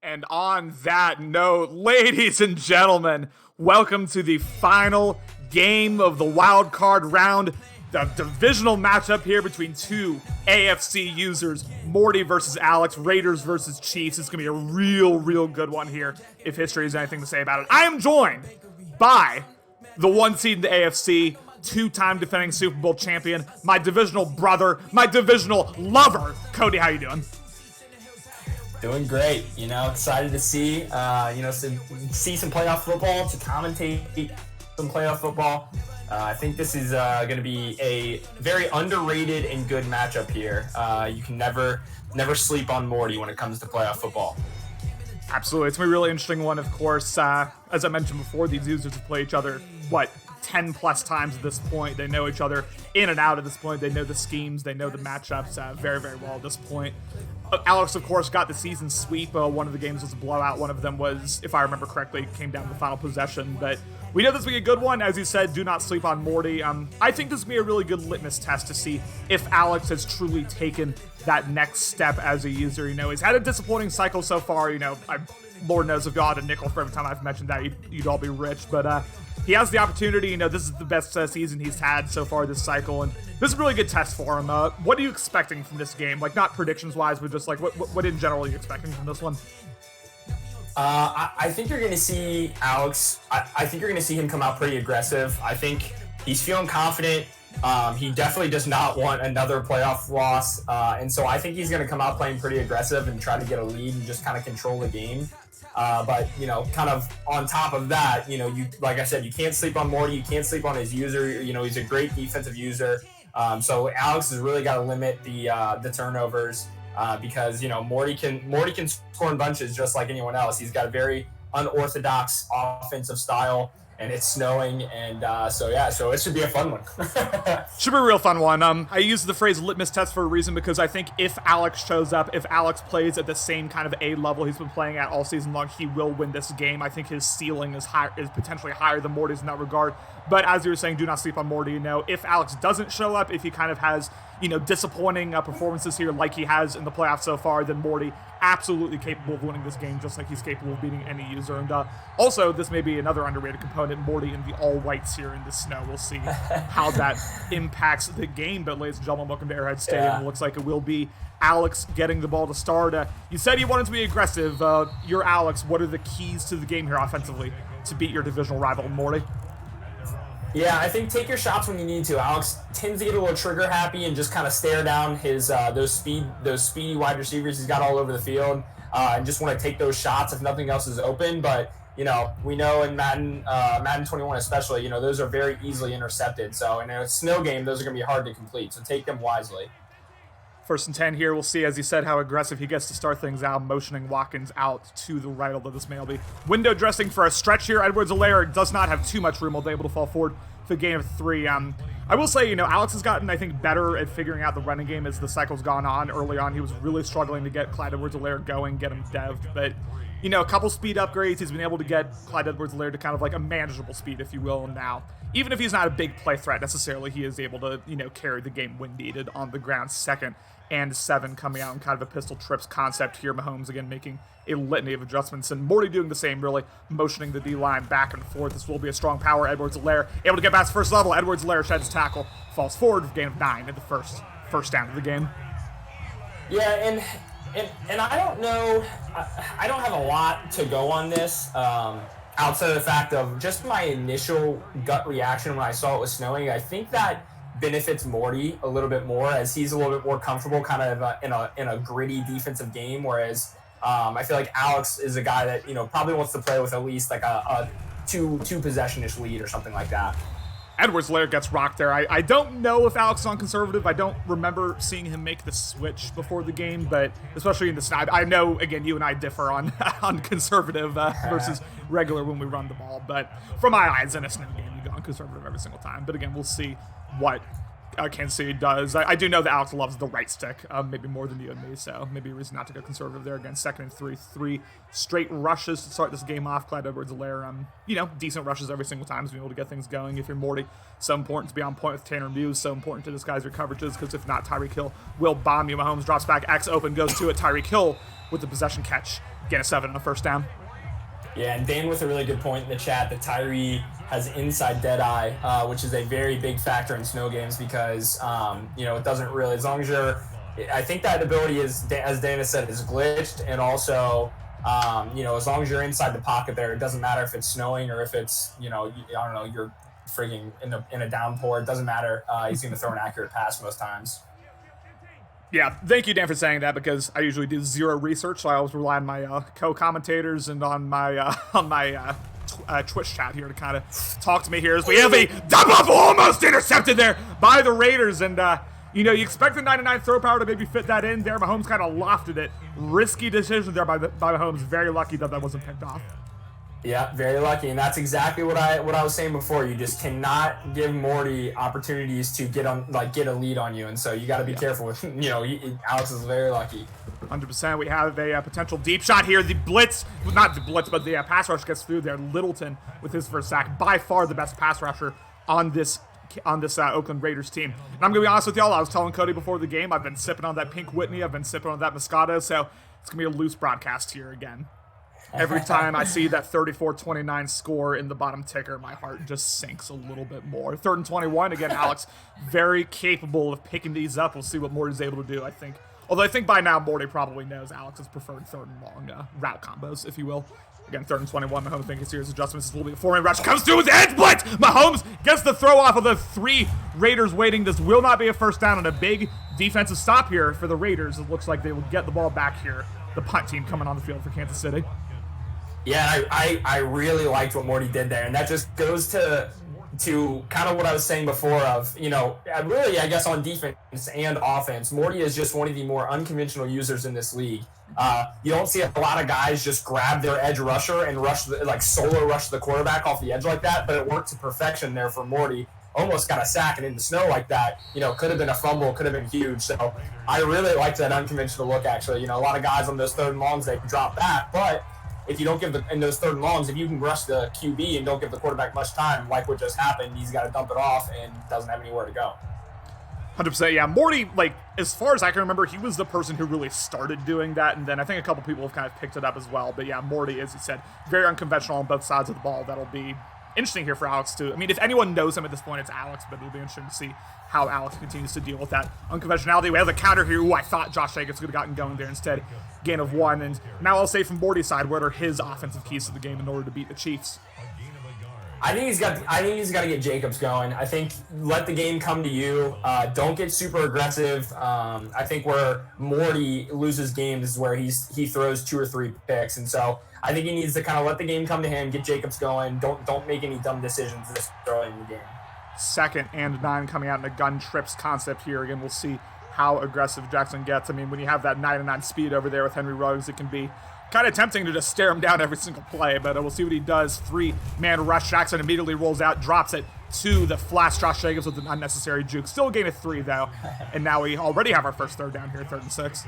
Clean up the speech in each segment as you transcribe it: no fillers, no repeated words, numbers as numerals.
And on that note, ladies and gentlemen, welcome to the final game of the wild card round. The divisional matchup here between two AFC users, Morty versus Alex, Raiders versus Chiefs. It's going to be a real good one here, if history has anything to say about it. I am joined by the one seed in the AFC, two-time defending Super Bowl champion, my divisional brother, my divisional lover, Cody. How you doing? Doing great, excited to see, see some playoff football, to commentate some playoff football. I think this is going to be a very underrated and good matchup here. You can never sleep on Morty when it comes to playoff football. Absolutely. It's going to be a really interesting one, of course. As I mentioned before, these users have played each other, 10 plus times at this point. They know each other in and out at this point. They know the schemes. They know the matchups very well at this point. Alex, of course, got the season sweep. One of the games was a blowout. One of them was, if I remember correctly, came down to the final possession. But we know this will be a good one. As you said, do not sleep on Morty. I think this will be a really good litmus test to see if Alex has truly taken that next step as a user. He's had a disappointing cycle so far. Lord knows if y'all had a nickel for every time I've mentioned that, you'd all be rich. But he has the opportunity. This is the best season he's had so far this cycle, and this is a really good test for him. What are you expecting from this game? Not predictions-wise, but just what in general are you expecting from this one? I think you're going to see Alex. I think you're going to see him come out pretty aggressive. I think he's feeling confident. He definitely does not want another playoff loss, and so I think he's going to come out playing pretty aggressive and try to get a lead and just kind of control the game. But kind of on top of that, you like I said, you can't sleep on Morty. You can't sleep on his user. He's a great defensive user. So Alex has really got to limit the turnovers because Morty can score in bunches just like anyone else. He's got a very unorthodox offensive style. And it's snowing, and so it should be a fun one. Should be a real fun one. I use the phrase litmus test for a reason because I think if Alex shows up, if Alex plays at the same kind of A level he's been playing at all season long, he will win this game. I think his ceiling is potentially higher than Morty's in that regard. But as you were saying, do not sleep on Morty. If Alex doesn't show up, if he kind of has disappointing performances here like he has in the playoffs so far, then Morty absolutely capable of winning this game just like he's capable of beating any user. And also, this may be another underrated component, Morty in the all-whites here in the snow. We'll see how that impacts the game. But ladies and gentlemen, welcome to Arrowhead Stadium. Yeah. It looks like it will be Alex getting the ball to start. You said you wanted to be aggressive. You're Alex. What are the keys to the game here offensively to beat your divisional rival, Morty? Yeah, I think take your shots when you need to. Alex tends to get a little trigger happy and just kind of stare down his those speedy wide receivers he's got all over the field, and just want to take those shots if nothing else is open. But we know in Madden 21 especially, those are very easily intercepted. So in a snow game, those are going to be hard to complete. So take them wisely. 1st and 10 here. We'll see, as he said, how aggressive he gets to start things out, motioning Watkins out to the right, although this may all be window dressing for a stretch here. Edwards-Helaire does not have too much room, although able to fall forward for the game of 3. I will say, Alex has gotten, I think, better at figuring out the running game as the cycle's gone on. Early on, he was really struggling to get Clyde Edwards-Helaire going, get him devved, but a couple speed upgrades, he's been able to get Clyde Edwards-Helaire to kind of like a manageable speed, if you will, now. Even if he's not a big play threat necessarily, he is able to, carry the game when needed on the ground. 2nd and 7 coming out in kind of a pistol trips concept here. Mahomes again making a litany of adjustments, and Morty doing the same, really motioning the D-line back and forth. This will be a strong power. Edwards-Helaire able to get past first level. Edwards-Helaire sheds tackle, falls forward for a gain of 9 at the first down of the game. Yeah, and I don't know, I don't have a lot to go on this, outside of the fact of just my initial gut reaction when I saw it was snowing. I think that benefits Morty a little bit more as he's a little bit more comfortable kind of in a gritty defensive game, whereas I feel like Alex is a guy that probably wants to play with at least like a two possession-ish lead or something like that. Edwards-Helaire gets rocked there. I don't know if Alex is on conservative. I don't remember seeing him make the switch before the game, but especially in the snap. I know, again, you and I differ on conservative versus regular when we run the ball, but from my eyes, in a snow game, you go on conservative every single time. But again, we'll see what Kansas City does. I do know that Alex loves the right stick, maybe more than you and me, so maybe a reason not to go conservative there. Again, 2nd and 3 straight rushes to start this game off. Clyde Edwards-Helaire, decent rushes every single time, to be able to get things going. If you're Morty, so important to be on point with Tanner Muse, so important to disguise your coverages, because if not, Tyreek Hill will bomb you. Mahomes drops back, X open, goes to it. Tyreek Hill with the possession catch Get a 7 and a first down. Yeah, and Dan with a really good point in the chat that Tyree has inside dead eye, which is a very big factor in snow games because, it doesn't really, as long as you're, I think that ability is, as Dana said, is glitched, and also, as long as you're inside the pocket there, it doesn't matter if it's snowing or if it's, you're frigging in a downpour. It doesn't matter. He's going to throw an accurate pass most times. Yeah, thank you, Dan, for saying that, because I usually do zero research, so I always rely on my co-commentators and on my Twitch chat here to kind of talk to me here as we have a double almost intercepted there by the Raiders, and you expect the 99 throw power to maybe fit that in there. Mahomes kind of lofted it. Risky decision there by Mahomes. Very lucky that wasn't picked off. Yeah, very lucky, and that's exactly what I was saying before. You just cannot give Morty opportunities to get a lead on you, and so you got to be careful with. Alex is very lucky. 100%. We have a potential deep shot here. The blitz, not the blitz, but the pass rush gets through there. Littleton with his first sack, by far the best pass rusher on this Oakland Raiders team. And I'm gonna be honest with y'all. I was telling Cody before the game, I've been sipping on that Pink Whitney. I've been sipping on that Moscato, so it's gonna be a loose broadcast here again. Every time I see that 34-29 score in the bottom ticker, my heart just sinks a little bit more. 3rd and 21. Again, Alex, very capable of picking these up. We'll see what Morty's able to do, I think. Although I think by now Morty probably knows Alex's preferred 3rd and long route combos, if you will. Again, 3rd and 21. Mahomes making serious adjustments. This will be a 4-man rush. Comes through with the edge blitz. Mahomes gets the throw off of the 3 Raiders waiting. This will not be a first down, and a big defensive stop here for the Raiders. It looks like they will get the ball back here. The punt team coming on the field for Kansas City. Yeah, I really liked what Morty did there, and that just goes to kind of what I was saying before of, really, I guess, on defense and offense, Morty is just one of the more unconventional users in this league. You don't see a lot of guys just grab their edge rusher and solo rush the quarterback off the edge like that, but it worked to perfection there for Morty. Almost got a sack and in the snow like that, could have been a fumble, could have been huge. So I really liked that unconventional look, actually. A lot of guys on those 3rd and longs, they drop back, but if you don't give in those 3rd and longs, if you can rush the QB and don't give the quarterback much time, like what just happened, he's got to dump it off and doesn't have anywhere to go. 100%, yeah. Morty, as far as I can remember, he was the person who really started doing that, and then I think a couple people have kind of picked it up as well. But yeah, Morty, as you said, very unconventional on both sides of the ball. That'll be interesting here for Alex too. I mean, if anyone knows him at this point, it's Alex, but it'll be interesting to see how Alex continues to deal with that unconventionality. We have the counter here. Ooh, I thought Josh Jacobs could have gotten going there instead. Gain of 1. And now I'll say from Morty's side, what are his offensive keys to the game in order to beat the Chiefs? I think he's got to get Jacobs going. I think let the game come to you. Don't get super aggressive. I think where Morty loses games is where he throws 2 or 3 picks, and so I think he needs to kind of let the game come to him, get Jacobs going. Don't make any dumb decisions this early in the game. 2nd and 9 coming out in a gun trips concept here. Again, we'll see how aggressive Jackson gets. I mean, when you have that 9-9 speed over there with Henry Ruggs, it can be kind of tempting to just stare him down every single play, but we'll see what he does. 3-man rush. Jackson immediately rolls out, drops it to the flats. Josh Jacobs with an unnecessary juke. Still a gain of 3, though, and now we already have our first 3rd down here, 3rd and 6.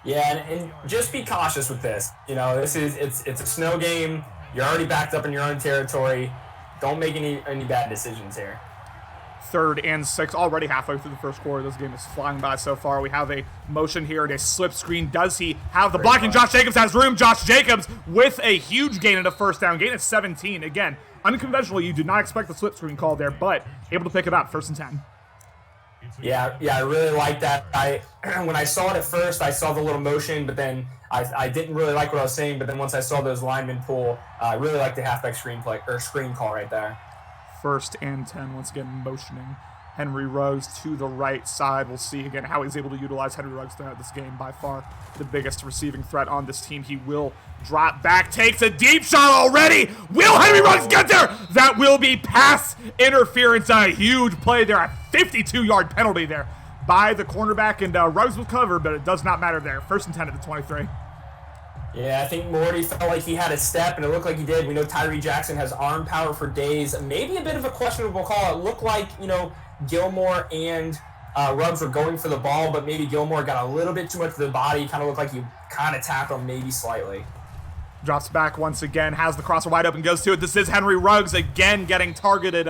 Yeah, and just be cautious with this. It's a snow game. You're already backed up in your own territory. Don't make any bad decisions here. 3rd and 6, already halfway through the first quarter. This game is flying by so far. We have a motion here and a slip screen. Does he have the blocking? Josh Jacobs has room. Josh Jacobs with a huge gain and a first down. Gain of 17. Again, unconventional. You do not expect the slip screen call there, but able to pick it up. 1st and 10. Yeah, I really like that. When I saw it at first, I saw the little motion, but then I didn't really like what I was saying. But then once I saw those linemen pull, I really like the halfback screen call right there. 1st and 10, once again motioning Henry Ruggs to the right side. We'll see again how he's able to utilize Henry Ruggs throughout this game. By far the biggest receiving threat on this team. He will drop back, takes a deep shot already. Will Henry Ruggs get there? That will be pass interference. A huge play there, a 52-yard penalty there by the cornerback, and Ruggs was covered, but it does not matter there. 1st and 10 at the 23. Yeah, I think Morty felt like he had a step, and it looked like he did. We know Tyree Jackson has arm power for days. Maybe a bit of a questionable call. It looked like, Gilmore and Ruggs were going for the ball, but maybe Gilmore got a little bit too much of the body. Kind of looked like he kind of tapped him maybe slightly. Drops back once again, has the crosser wide open, goes to it. This is Henry Ruggs again getting targeted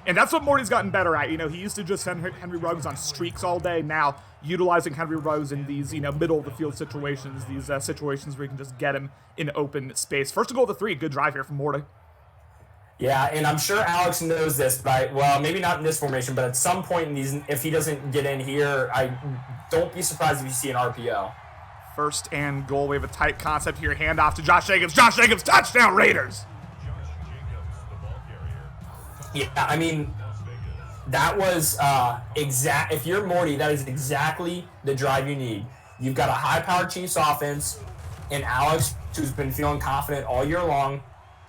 And that's what Morty's gotten better at. He used to just send Henry Ruggs on streaks all day. Now, utilizing Henry Ruggs in these, middle of the field situations, these situations where you can just get him in open space. First to goal to 3, good drive here from Morty. Yeah, and I'm sure Alex knows this, but maybe not in this formation, but at some point in these, if he doesn't get in here, I don't be surprised if you see an RPO. First and goal. We have a tight concept here. Hand off to Josh Jacobs. Josh Jacobs, touchdown Raiders. Yeah, I mean, that was exact. If you're Morty, that is exactly the drive you need. You've got a high-powered Chiefs offense, and Alex, who's been feeling confident all year long.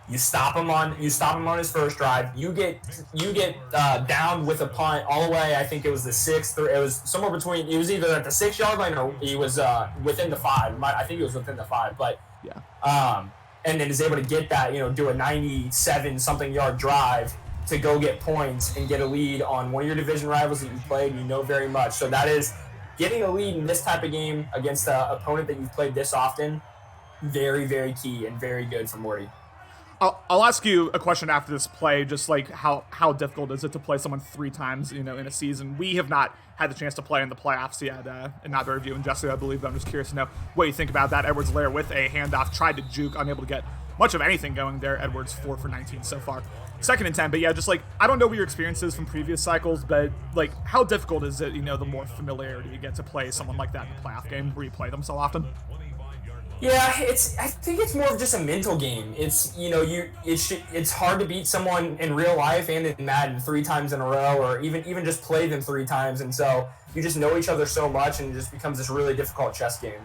You stop him on his first drive. You get down with a punt all the way. I think it was the 6th, or it was somewhere between. He was either at the 6-yard line or he was within the 5. I think he was within the 5. But yeah. And then is able to get that, do a 97-something yard drive to go get points and get a lead on one of your division rivals that you played and very much. So that is getting a lead in this type of game against an opponent that you've played this often. Very, very key and very good for Morty. I'll ask you a question after this play, just like how difficult is it to play someone 3 times, in a season? We have not had the chance to play in the playoffs yet, and not very few, and Jesse, I believe, but I'm just curious to know what you think about that. Edwards-Helaire with a handoff, tried to juke, unable to get much of anything going there. Edwards 4 for 19 so far. 2nd and 10, but yeah, just like, I don't know what your experience is from previous cycles, but like, how difficult is it, the more familiarity you get to play someone like that in a playoff game where you play them so often? Yeah, I think it's more of just a mental game. It's it's hard to beat someone in real life and in Madden 3 times in a row, or even just play them 3 times, and so you just know each other so much, and it just becomes this really difficult chess game.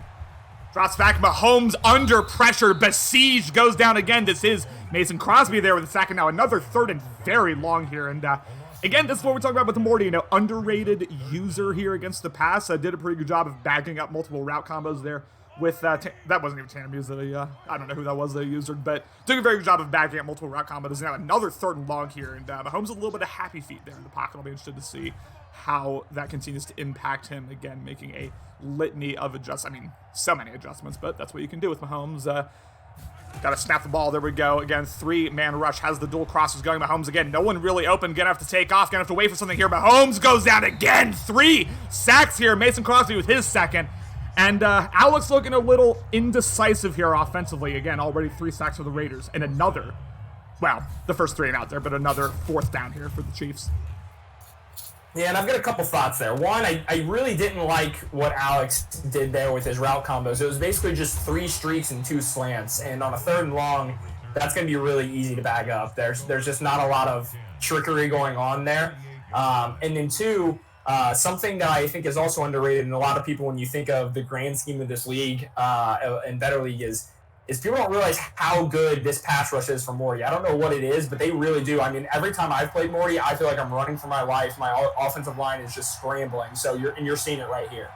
Drops back, Mahomes under pressure, besieged, goes down again. This is Mason Crosby there with a sack, and now another 3rd and very long here, and again, this is what we're talking about with the Morty, underrated user here against the pass. Did a pretty good job of bagging up multiple route combos there. With that wasn't even Tanner Muse that I don't know who that was that he used, but did a very good job of bagging up multiple route combos. Now another 3rd and long here, and Mahomes a little bit of happy feet there in the pocket. I'll be interested to see how that continues to impact him. Again, making a litany of adjustments. I mean, so many adjustments, but that's what you can do with Mahomes. Got to snap the ball. There we go. Again, 3-man rush has the dual crosses going. Mahomes again. No one really open. Gonna have to take off. Gonna have to wait for something here. Mahomes goes down again. 3 sacks here. Mason Crosby with his 2nd. And Alex looking a little indecisive here offensively. Again, already 3 sacks for the Raiders. And another, the first 3 ain't out there, but another 4th down here for the Chiefs. Yeah, and I've got a couple thoughts there. One, I really didn't like what Alex did there with his route combos. It was basically just 3 streaks and 2 slants. And on a 3rd and long, that's going to be really easy to bag up. There's just not a lot of trickery going on there. And then 2, something that I think is also underrated, and a lot of people, when you think of the grand scheme of this league and Better League, is people don't realize how good this pass rush is for Morty. I don't know what it is, but they really do. I mean, every time I've played Morty, I feel like I'm running for my life. My offensive line is just scrambling. So you're seeing it right here.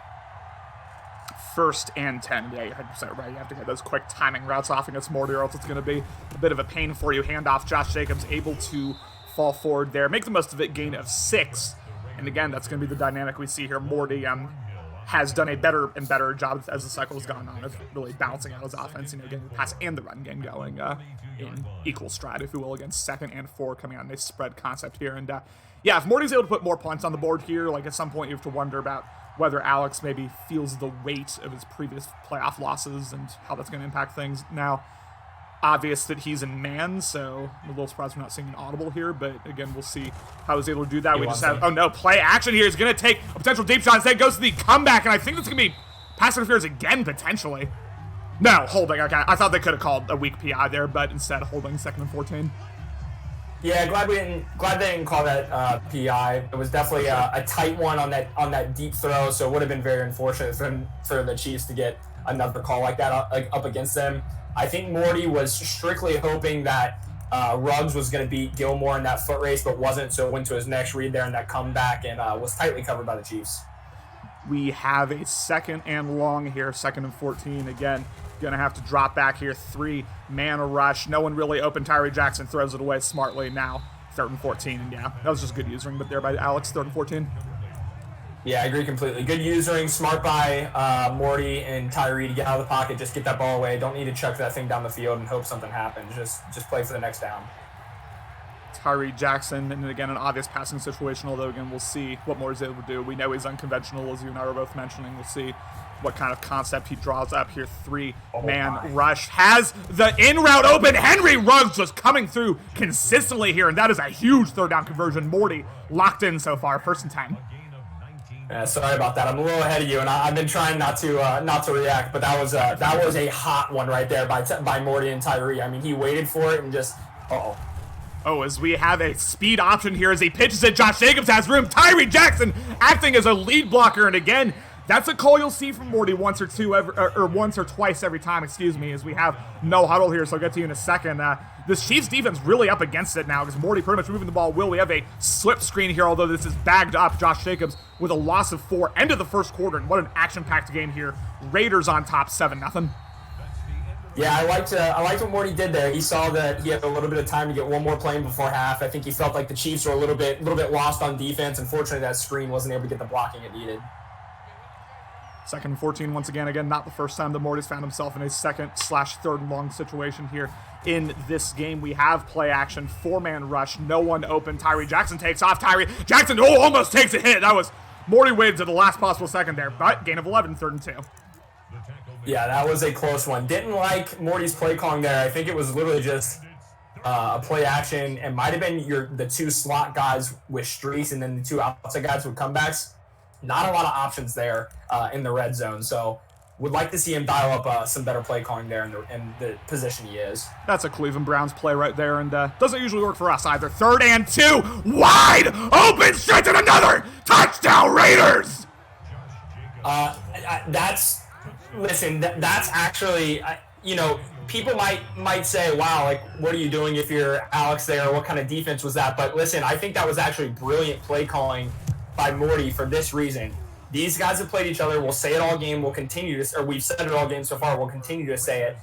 1st and 10. Yeah, you're 100% right. You have to get those quick timing routes off against Morty, or else it's going to be a bit of a pain for you. Handoff, Josh Jacobs able to fall forward there. Make the most of it, gain of 6. And again, that's going to be the dynamic we see here. Morty has done a better and better job as the cycle has gone on of really balancing out his offense, getting the pass and the run game going in equal stride, if you will, against 2nd and 4 coming out in a spread concept here. And if Morty's able to put more points on the board here, like at some point you have to wonder about whether Alex maybe feels the weight of his previous playoff losses and how that's going to impact things. Now, obvious that he's in man, so I'm a little surprised we're not seeing an audible here, but again, we'll see how he's able to do that. We just have, play action here. He's going to take a potential deep shot. Instead goes to the comeback, and I think that's going to be pass interference again, potentially. No, holding. Okay, I thought they could have called a weak PI there, but instead holding 2nd and 14. Yeah, glad they didn't call that PI. It was definitely a tight one on that deep throw, so it would have been very unfortunate for the Chiefs to get another call like that up against them. I think Morty was strictly hoping that Ruggs was going to beat Gilmore in that foot race, but wasn't, so went to his next read there in that comeback and was tightly covered by the Chiefs. We have a 2nd and long here, 2nd and 14. Again, going to have to drop back here. 3-man rush. No one really open. Tyree Jackson throws it away smartly. Now 3rd and 14. And yeah, that was just good usering, but there by Alex, 3rd and 14. Yeah, I agree completely. Good usering, smart by Morty and Tyree to get out of the pocket, just get that ball away. Don't need to chuck that thing down the field and hope something happens. Just play for the next down. Tyree Jackson, and again, an obvious passing situation, although again, we'll see what more he's able to do. We know he's unconventional, as you and I were both mentioning. We'll see what kind of concept he draws up here. Three-man rush. Has the in-route open. Henry Ruggs just coming through consistently here, and that is a huge third down conversion. Morty locked in so far, 1st and 10. Yeah, sorry about that. I'm a little ahead of you, and I've been trying not to react, but that was a hot one right there by Morty and Tyree. I mean, he waited for it and just Oh, as we have a speed option here as he pitches it, Josh Jacobs has room. Tyree Jackson acting as a lead blocker, and again, that's a call you'll see from Morty once or twice every time, as we have no huddle here, so I'll get to you in a second. This Chiefs defense really up against it now because Morty pretty much moving the ball will. We have a slip screen here, although this is bagged up. Josh Jacobs with a loss of 4. End of the first quarter, and what an action-packed game here. Raiders on top 7-0. Yeah, I liked what Morty did there. He saw that he had a little bit of time to get one more play before half. I think he felt like the Chiefs were a little bit lost on defense. Unfortunately, that screen wasn't able to get the blocking it needed. 2nd and 14 once again. Again, not the first time that Morty's found himself in a 2nd/3rd and long situation here in this game. We have play action, 4-man rush, no one open. Tyree Jackson takes off. Tyree Jackson almost takes a hit. That was Morty waited to the last possible second there, but gain of 11, 3rd and 2. Yeah, that was a close one. Didn't like Morty's play calling there. I think it was literally just a play action. It might have been the 2 slot guys with streaks and then the 2 outside guys with comebacks. Not a lot of options there in the red zone. So would like to see him dial up some better play calling there in the position he is. That's a Cleveland Browns play right there, and doesn't usually work for us either. 3rd and 2, wide open stretch and another touchdown Raiders. That's actually, people might say, wow, like, what are you doing if you're Alex there? What kind of defense was that? But listen, I think that was actually brilliant play calling by Morty for this reason. These guys have played each other. We'll say it all game. We'll continue to, or we've said it all game so far. We'll continue to say it.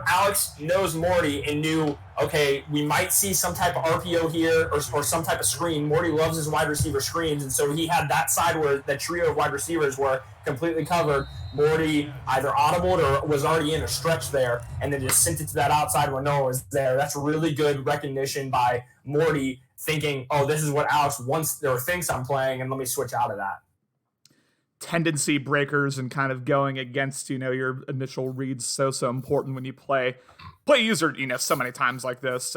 Alex knows Morty and knew, okay, we might see some type of RPO here or some type of screen. Morty loves his wide receiver screens, and so he had that side where the trio of wide receivers were completely covered. Morty either audibled or was already in a stretch there and then just sent it to that outside where no one was there. That's really good recognition by Morty thinking, oh, this is what Alex wants or thinks I'm playing, and let me switch out of that. Tendency breakers and kind of going against, your initial reads so important when you play user, so many times like this.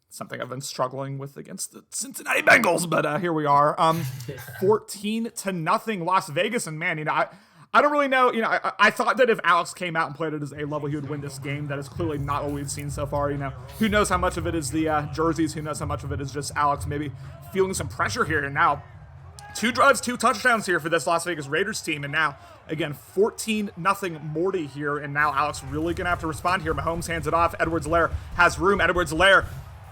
Something I've been struggling with against the Cincinnati Bengals, but here we are. 14-0 Las Vegas, and man, I don't really know. I thought that if Alex came out and played at his A level, he would win this game. That is clearly not what we've seen so far. Who knows how much of it is the jerseys? Who knows how much of it is just Alex maybe feeling some pressure here? And now 2 drives, 2 touchdowns here for this Las Vegas Raiders team. And now, again, 14-0 Morty here. And now Alex really going to have to respond here. Mahomes hands it off. Edwards-Helaire has room. Edwards-Helaire.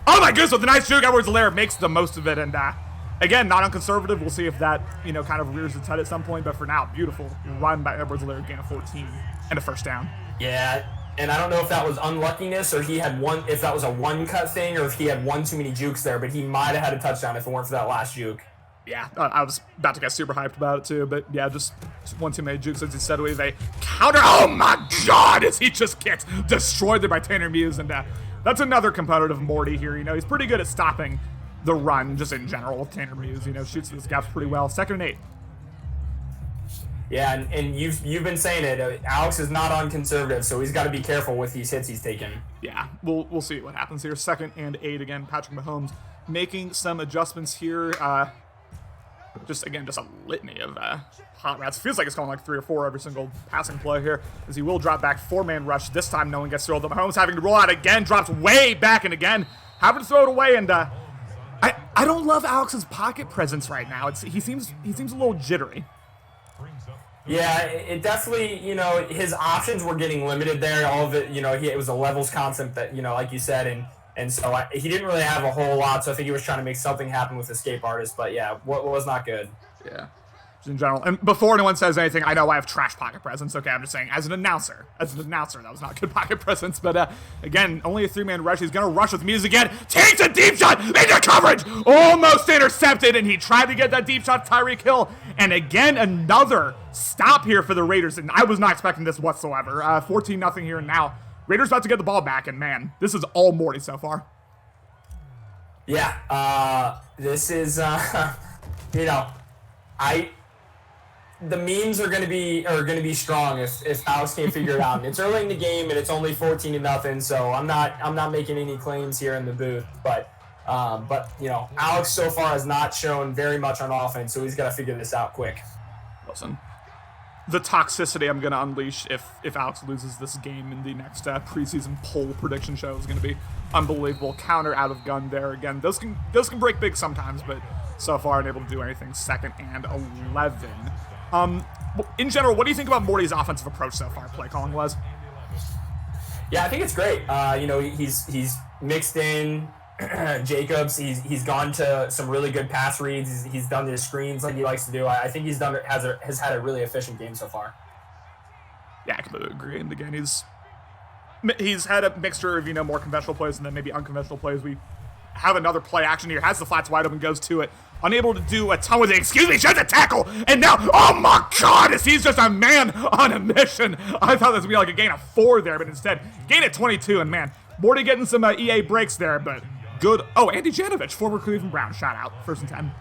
Oh, my goodness, with a nice juke. Edwards-Helaire makes the most of it. And, again, not unconservative. We'll see if that, kind of rears its head at some point. But for now, beautiful run by Edwards-Helaire. Gain of 14 and a 1st down. Yeah, and I don't know if that was unluckiness or if that was a one-cut thing or if he had one too many jukes there. But he might have had a touchdown if it weren't for that last juke. Yeah, I was about to get super hyped about it too, but yeah, just one too many jukes, as he said, with a counter. Oh my God, as he just gets destroyed there by Tanner Muse, and that's another component of Morty here. He's pretty good at stopping the run, just in general with Tanner Muse. Shoots those gaps pretty well. 2nd and 8. Yeah, and you've been saying it. Alex is not on conservative, so he's got to be careful with these hits he's taking. Yeah, we'll see what happens here. 2nd and 8 again. Patrick Mahomes making some adjustments here. Just a litany of hot routes. Feels like it's going like 3 or 4 every single passing play here, as he will drop back. 4-man rush. This time no one gets through. The Mahomes having to roll out again, drops way back and again, having to throw it away. And I don't love Alex's pocket presence right now. He seems a little jittery. Yeah, it definitely, his options were getting limited there. All of it, it was a levels concept that, like you said, and so he didn't really have a whole lot, so I think he was trying to make something happen with Escape Artist, but yeah, what was not good. Yeah, just in general. And before anyone says anything, I know I have trash pocket presence, okay? I'm just saying, as an announcer, that was not good pocket presence, but again, only a 3-man rush. He's going to rush with Muse again, takes a deep shot into coverage, almost intercepted, and he tried to get that deep shot, Tyreek Hill, and again, another stop here for the Raiders, and I was not expecting this whatsoever. 14-0 here, and now Raiders about to get the ball back, and man, this is all Morty so far. Yeah, this is, you know, the memes are gonna be strong if Alex can't figure it out. It's early in the game and it's only 14-0, so I'm not making any claims here in the booth. But Alex so far has not shown very much on offense, so he's got to figure this out quick. Listen, the toxicity I'm going to unleash if Alex loses this game in the next preseason poll prediction show is going to be unbelievable. Counter out of gun there again. Those can break big sometimes, but so far unable to do anything. 2nd and 11. In general, what do you think about Morty's offensive approach so far, play calling was? Yeah, I think it's great. He's mixed in Jacobs. He's gone to some really good pass reads. He's done his screens like he likes to do. I think has had a really efficient game so far. Yeah, I completely agree. And again, he's had a mixture of more conventional plays and then maybe unconventional plays. We have another play action here. Has the flats wide open, goes to it. Unable to do a ton with it. Excuse me, shows a tackle. And now, oh my God, he's just a man on a mission. I thought this would be like a gain of 4 there, but instead, gain of 22. And man, Morty getting some EA breaks there, but good. Oh, Andy Janovich, former Cleveland Brown. Shout out. 1st and 10.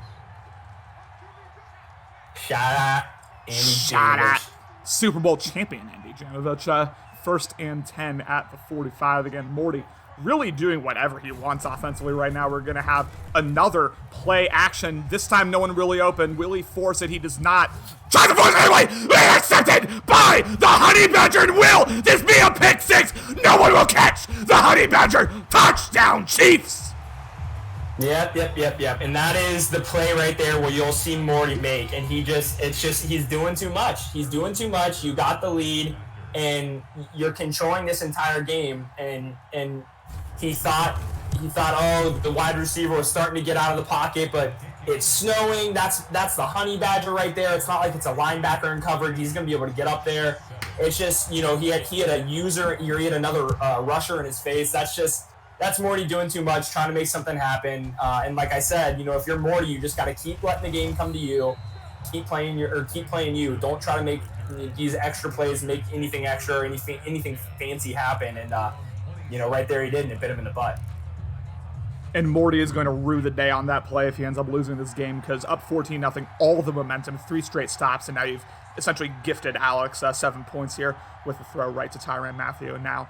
Shout out, Andy Shout Janovich. out. Super Bowl champion Andy Janovich. 1st and 10 at the 45. Again, Morty really doing whatever he wants offensively right now. We're going to have another play action. This time, no one really open. Will he force it? He does not. Try to force it anyway. Intercepted by the Honey Badger. And will this be a pick 6? No one will catch the Honey Badger. Touchdown, Chiefs. Yep. And that is the play right there where you'll see Morty make. And he's doing too much. He's doing too much. You got the lead, and you're controlling this entire game. And he thought, oh, the wide receiver was starting to get out of the pocket, but it's snowing. That's the Honey Badger right there. It's not like it's a linebacker in coverage. He's going to be able to get up there. It's just, he had a user, he had another rusher in his face. That's Morty doing too much, trying to make something happen. And like I said, if you're Morty, you just got to keep letting the game come to you. Keep playing you. Don't try to make these extra plays, make anything extra or anything fancy happen. And, right there he did, and it bit him in the butt. And Morty is going to rue the day on that play if he ends up losing this game, because up 14-0, all the momentum, 3 straight stops, and now you've essentially gifted Alex 7 points here with the throw right to Tyrann Mathieu. And now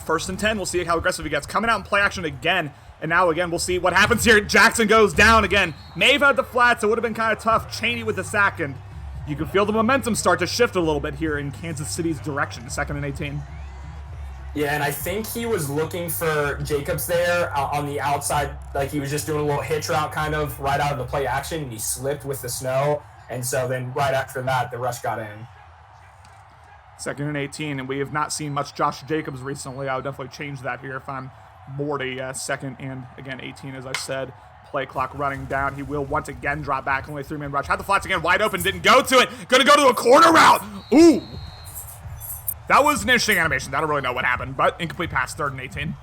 1st and 10, we'll see how aggressive he gets. Coming out in play action again, and now again, we'll see what happens here. Jackson goes down again. Maeve had the flats, it would have been kind of tough. Chaney with the sack, and you can feel the momentum start to shift a little bit here in Kansas City's direction, 2nd and 18. Yeah, and I think he was looking for Jacobs there on the outside, like he was just doing a little hitch route kind of right out of the play action, and he slipped with the snow, and so then right after that, the rush got in. 2nd and 18, and we have not seen much Josh Jacobs recently. I would definitely change that here if I'm Morty. 2nd and, again, 18, as I said. Play clock running down. He will once again drop back. Only 3-man rush. Had the flats again, wide open, didn't go to it. Gonna go to a corner route. Ooh. That was an interesting animation. I don't really know what happened, but incomplete pass, 3rd and 18.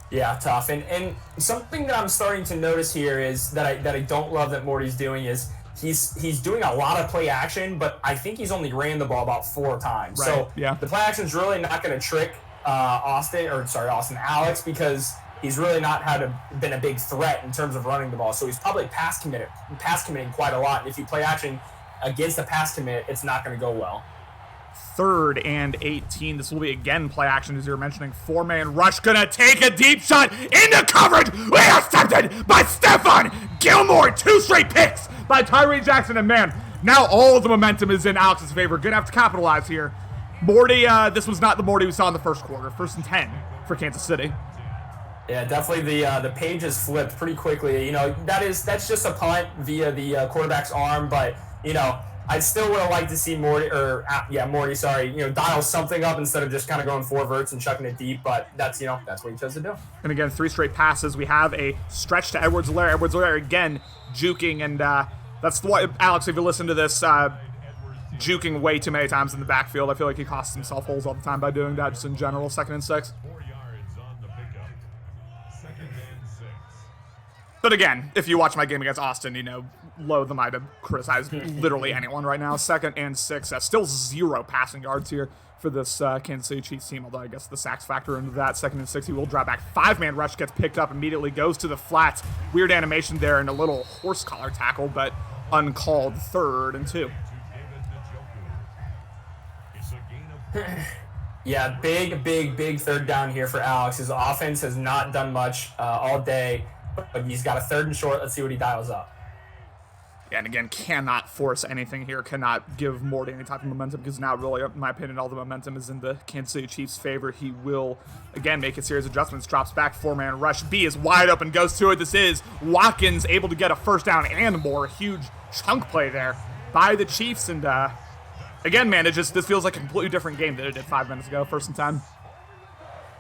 Yeah, tough. And something that I'm starting to notice here is that I don't love that Morty's doing is he's doing a lot of play action, but I think he's only ran the ball about 4 times. Right. So yeah. The play action's really not going to trick Alex, because he's really not been a big threat in terms of running the ball. So he's probably pass committing quite a lot. And if you play action against a pass commit, it's not going to go well. 3rd and 18. This will be again play action, as you were mentioning. 4-man rush, gonna take a deep shot into coverage. Intercepted by Stephon Gilmore. 2 straight picks by Tyree Jackson. And man, now all of the momentum is in Alex's favor. Gonna have to capitalize here. Morty, this was not the Morty we saw in the first quarter. 1st and 10 for Kansas City. Yeah, definitely the page has flipped pretty quickly. That's just a punt via the quarterback's arm, but I still would have liked to see Morty, dial something up instead of just kind of going 4 verts and chucking it deep, but that's what he chose to do. And again, 3 straight passes. We have a stretch to Edwards-Helaire. Edwards-Helaire again juking, and that's what, Alex, if you listen to this, juking way too many times in the backfield. I feel like he costs himself holes all the time by doing that, just in general. 2nd and 6. But again, if you watch my game against Austin, you know, loath am I to criticize literally anyone right now. 2nd and 6. Still 0 passing yards here for this Kansas City Chiefs team, although I guess the sacks factor into that. 2nd and 6, he will drop back. 5-man rush gets picked up immediately, goes to the flats. Weird animation there and a little horse collar tackle, but uncalled. 3rd and 2. Yeah, big 3rd down here for Alex. His offense has not done much all day, but he's got a 3rd and short. Let's see what he dials up. Yeah, and again, cannot force anything here, cannot give Morty any type of momentum, because now really, in my opinion, all the momentum is in the Kansas City Chiefs' favor. He will, again, make a series of adjustments, drops back, 4-man rush. B is wide open, goes to it. This is Watkins able to get a 1st down and more. Huge chunk play there by the Chiefs, and again, man, this feels like a completely different game than it did 5 minutes ago, 1st and 10.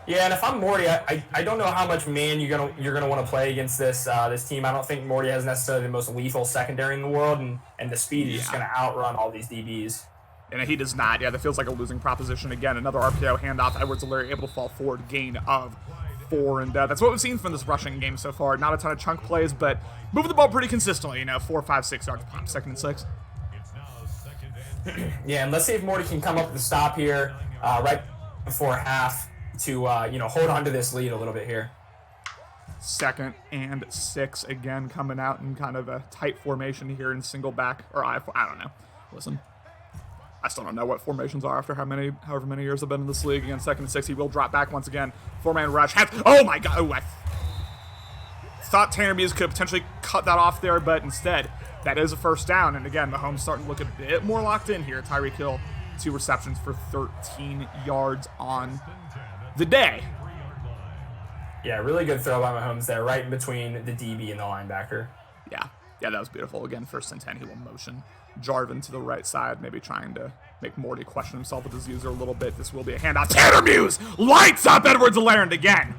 Yeah, and if I'm Morty, I don't know how much man you're gonna want to play against this team. I don't think Morty has necessarily the most lethal secondary in the world, and the speed is just gonna outrun all these DBs. And he does not. Yeah, that feels like a losing proposition. Again, another RPO handoff. Edwards-Helaire able to fall forward, gain of 4, and that's what we've seen from this rushing game so far. Not a ton of chunk plays, but moving the ball pretty consistently. You know, 4, 5, 6 yards pop. 2nd and 6. Yeah, and let's see if Morty can come up with a stop here right before half to hold on to this lead a little bit here. 2nd and 6 again, coming out in kind of a tight formation here in single back, or I don't know. Listen, I still don't know what formations are after however many years I've been in this league. Again, 2nd and 6, he will drop back once again. 4-man rush. Oh my God! Oh, I thought Tanner Muse could potentially cut that off there, but instead, that is a 1st down. And again, Mahomes starting to look a bit more locked in here. Tyreek Hill, 2 receptions for 13 yards on the day. Yeah, really good throw by Mahomes there, right in between the DB and the linebacker. Yeah, that was beautiful. Again, 1st and 10, he will motion Jarvin to the right side, maybe trying to make Morty question himself with his user a little bit. This will be a handoff. Tanner Muse lights up Edwards-Helaire again.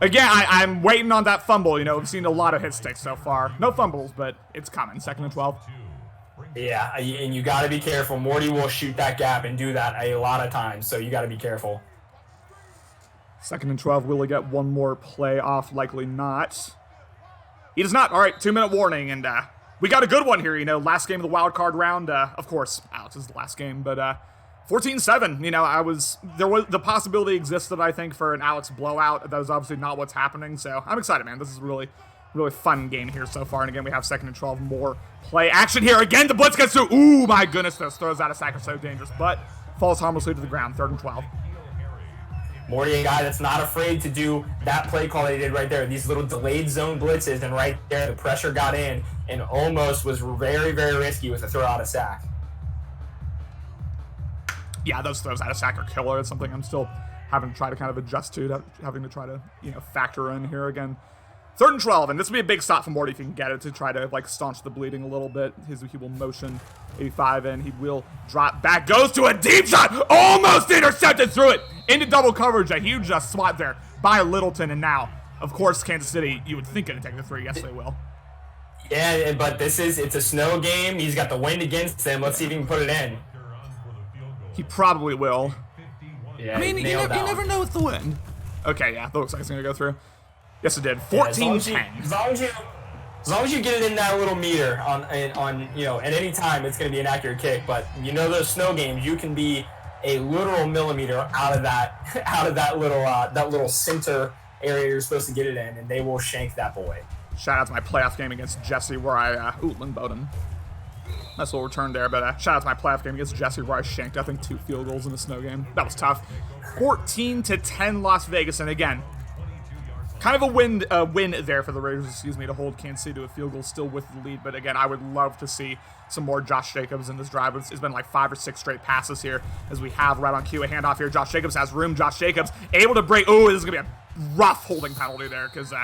Again, I'm waiting on that fumble. You know, we've seen a lot of hit sticks so far. No fumbles, but it's coming. 2nd and 12. Yeah, and you got to be careful. Morty will shoot that gap and do that a lot of times, so you got to be careful. 2nd and 12. Will he get one more play off? Likely not. He does not. All right, 2-minute warning, and we got a good one here. You know, last game of the wild card round. Of course, Alex is the last game, but 14-7. You know, the possibility existed, I think, for an Alex blowout. That was obviously not what's happening. So I'm excited, man. This is a really fun game here so far. And again, we have 2nd and 12. More play action here. Again, the blitz gets through. Ooh, my goodness, those throws out of sack are so dangerous, but falls harmlessly to the ground. 3rd and 12. Morty, a guy that's not afraid to do that play call that he did right there. These little delayed zone blitzes, and right there, the pressure got in and almost was very, very risky with a throw out of sack. Yeah, those throws out of sack are killer. It's something I'm still having to try to kind of adjust to, having to try to, factor in here again. 3rd and 12, and this will be a big stop for Morty if he can get it, to try to, staunch the bleeding a little bit. He will motion 85 in. He will drop back, goes to a deep shot, almost intercepted through it, into double coverage. A huge swat there by Littleton, and now, of course, Kansas City, you would think, going to take the 3. Yes, they will. Yeah, but it's a snow game. He's got the wind against him. Let's see if he can put it in. He probably will. Yeah, I mean, you never know with the wind. Okay, yeah, that looks like it's going to go through. Yes, it did. 14-10. As long as you get it in that little meter on at any time, it's going to be an accurate kick. But those snow games, you can be a literal millimeter out of that little center area you're supposed to get it in, and they will shank that boy. Shout out to my playoff game against Jesse where I Lynn Bowden. Nice little return there, but shout out to my playoff game against Jesse where I shanked, I think, 2 field goals in the snow game. That was tough. 14-10 Las Vegas, and again, kind of a win there for the Raiders, to hold Kansas City to a field goal, still with the lead. But again, I would love to see some more Josh Jacobs in this drive. It's been like 5 or 6 straight passes here, as we have right on cue a handoff here. Josh Jacobs has room. Josh Jacobs able to break. Oh, this is going to be a rough holding penalty there, because,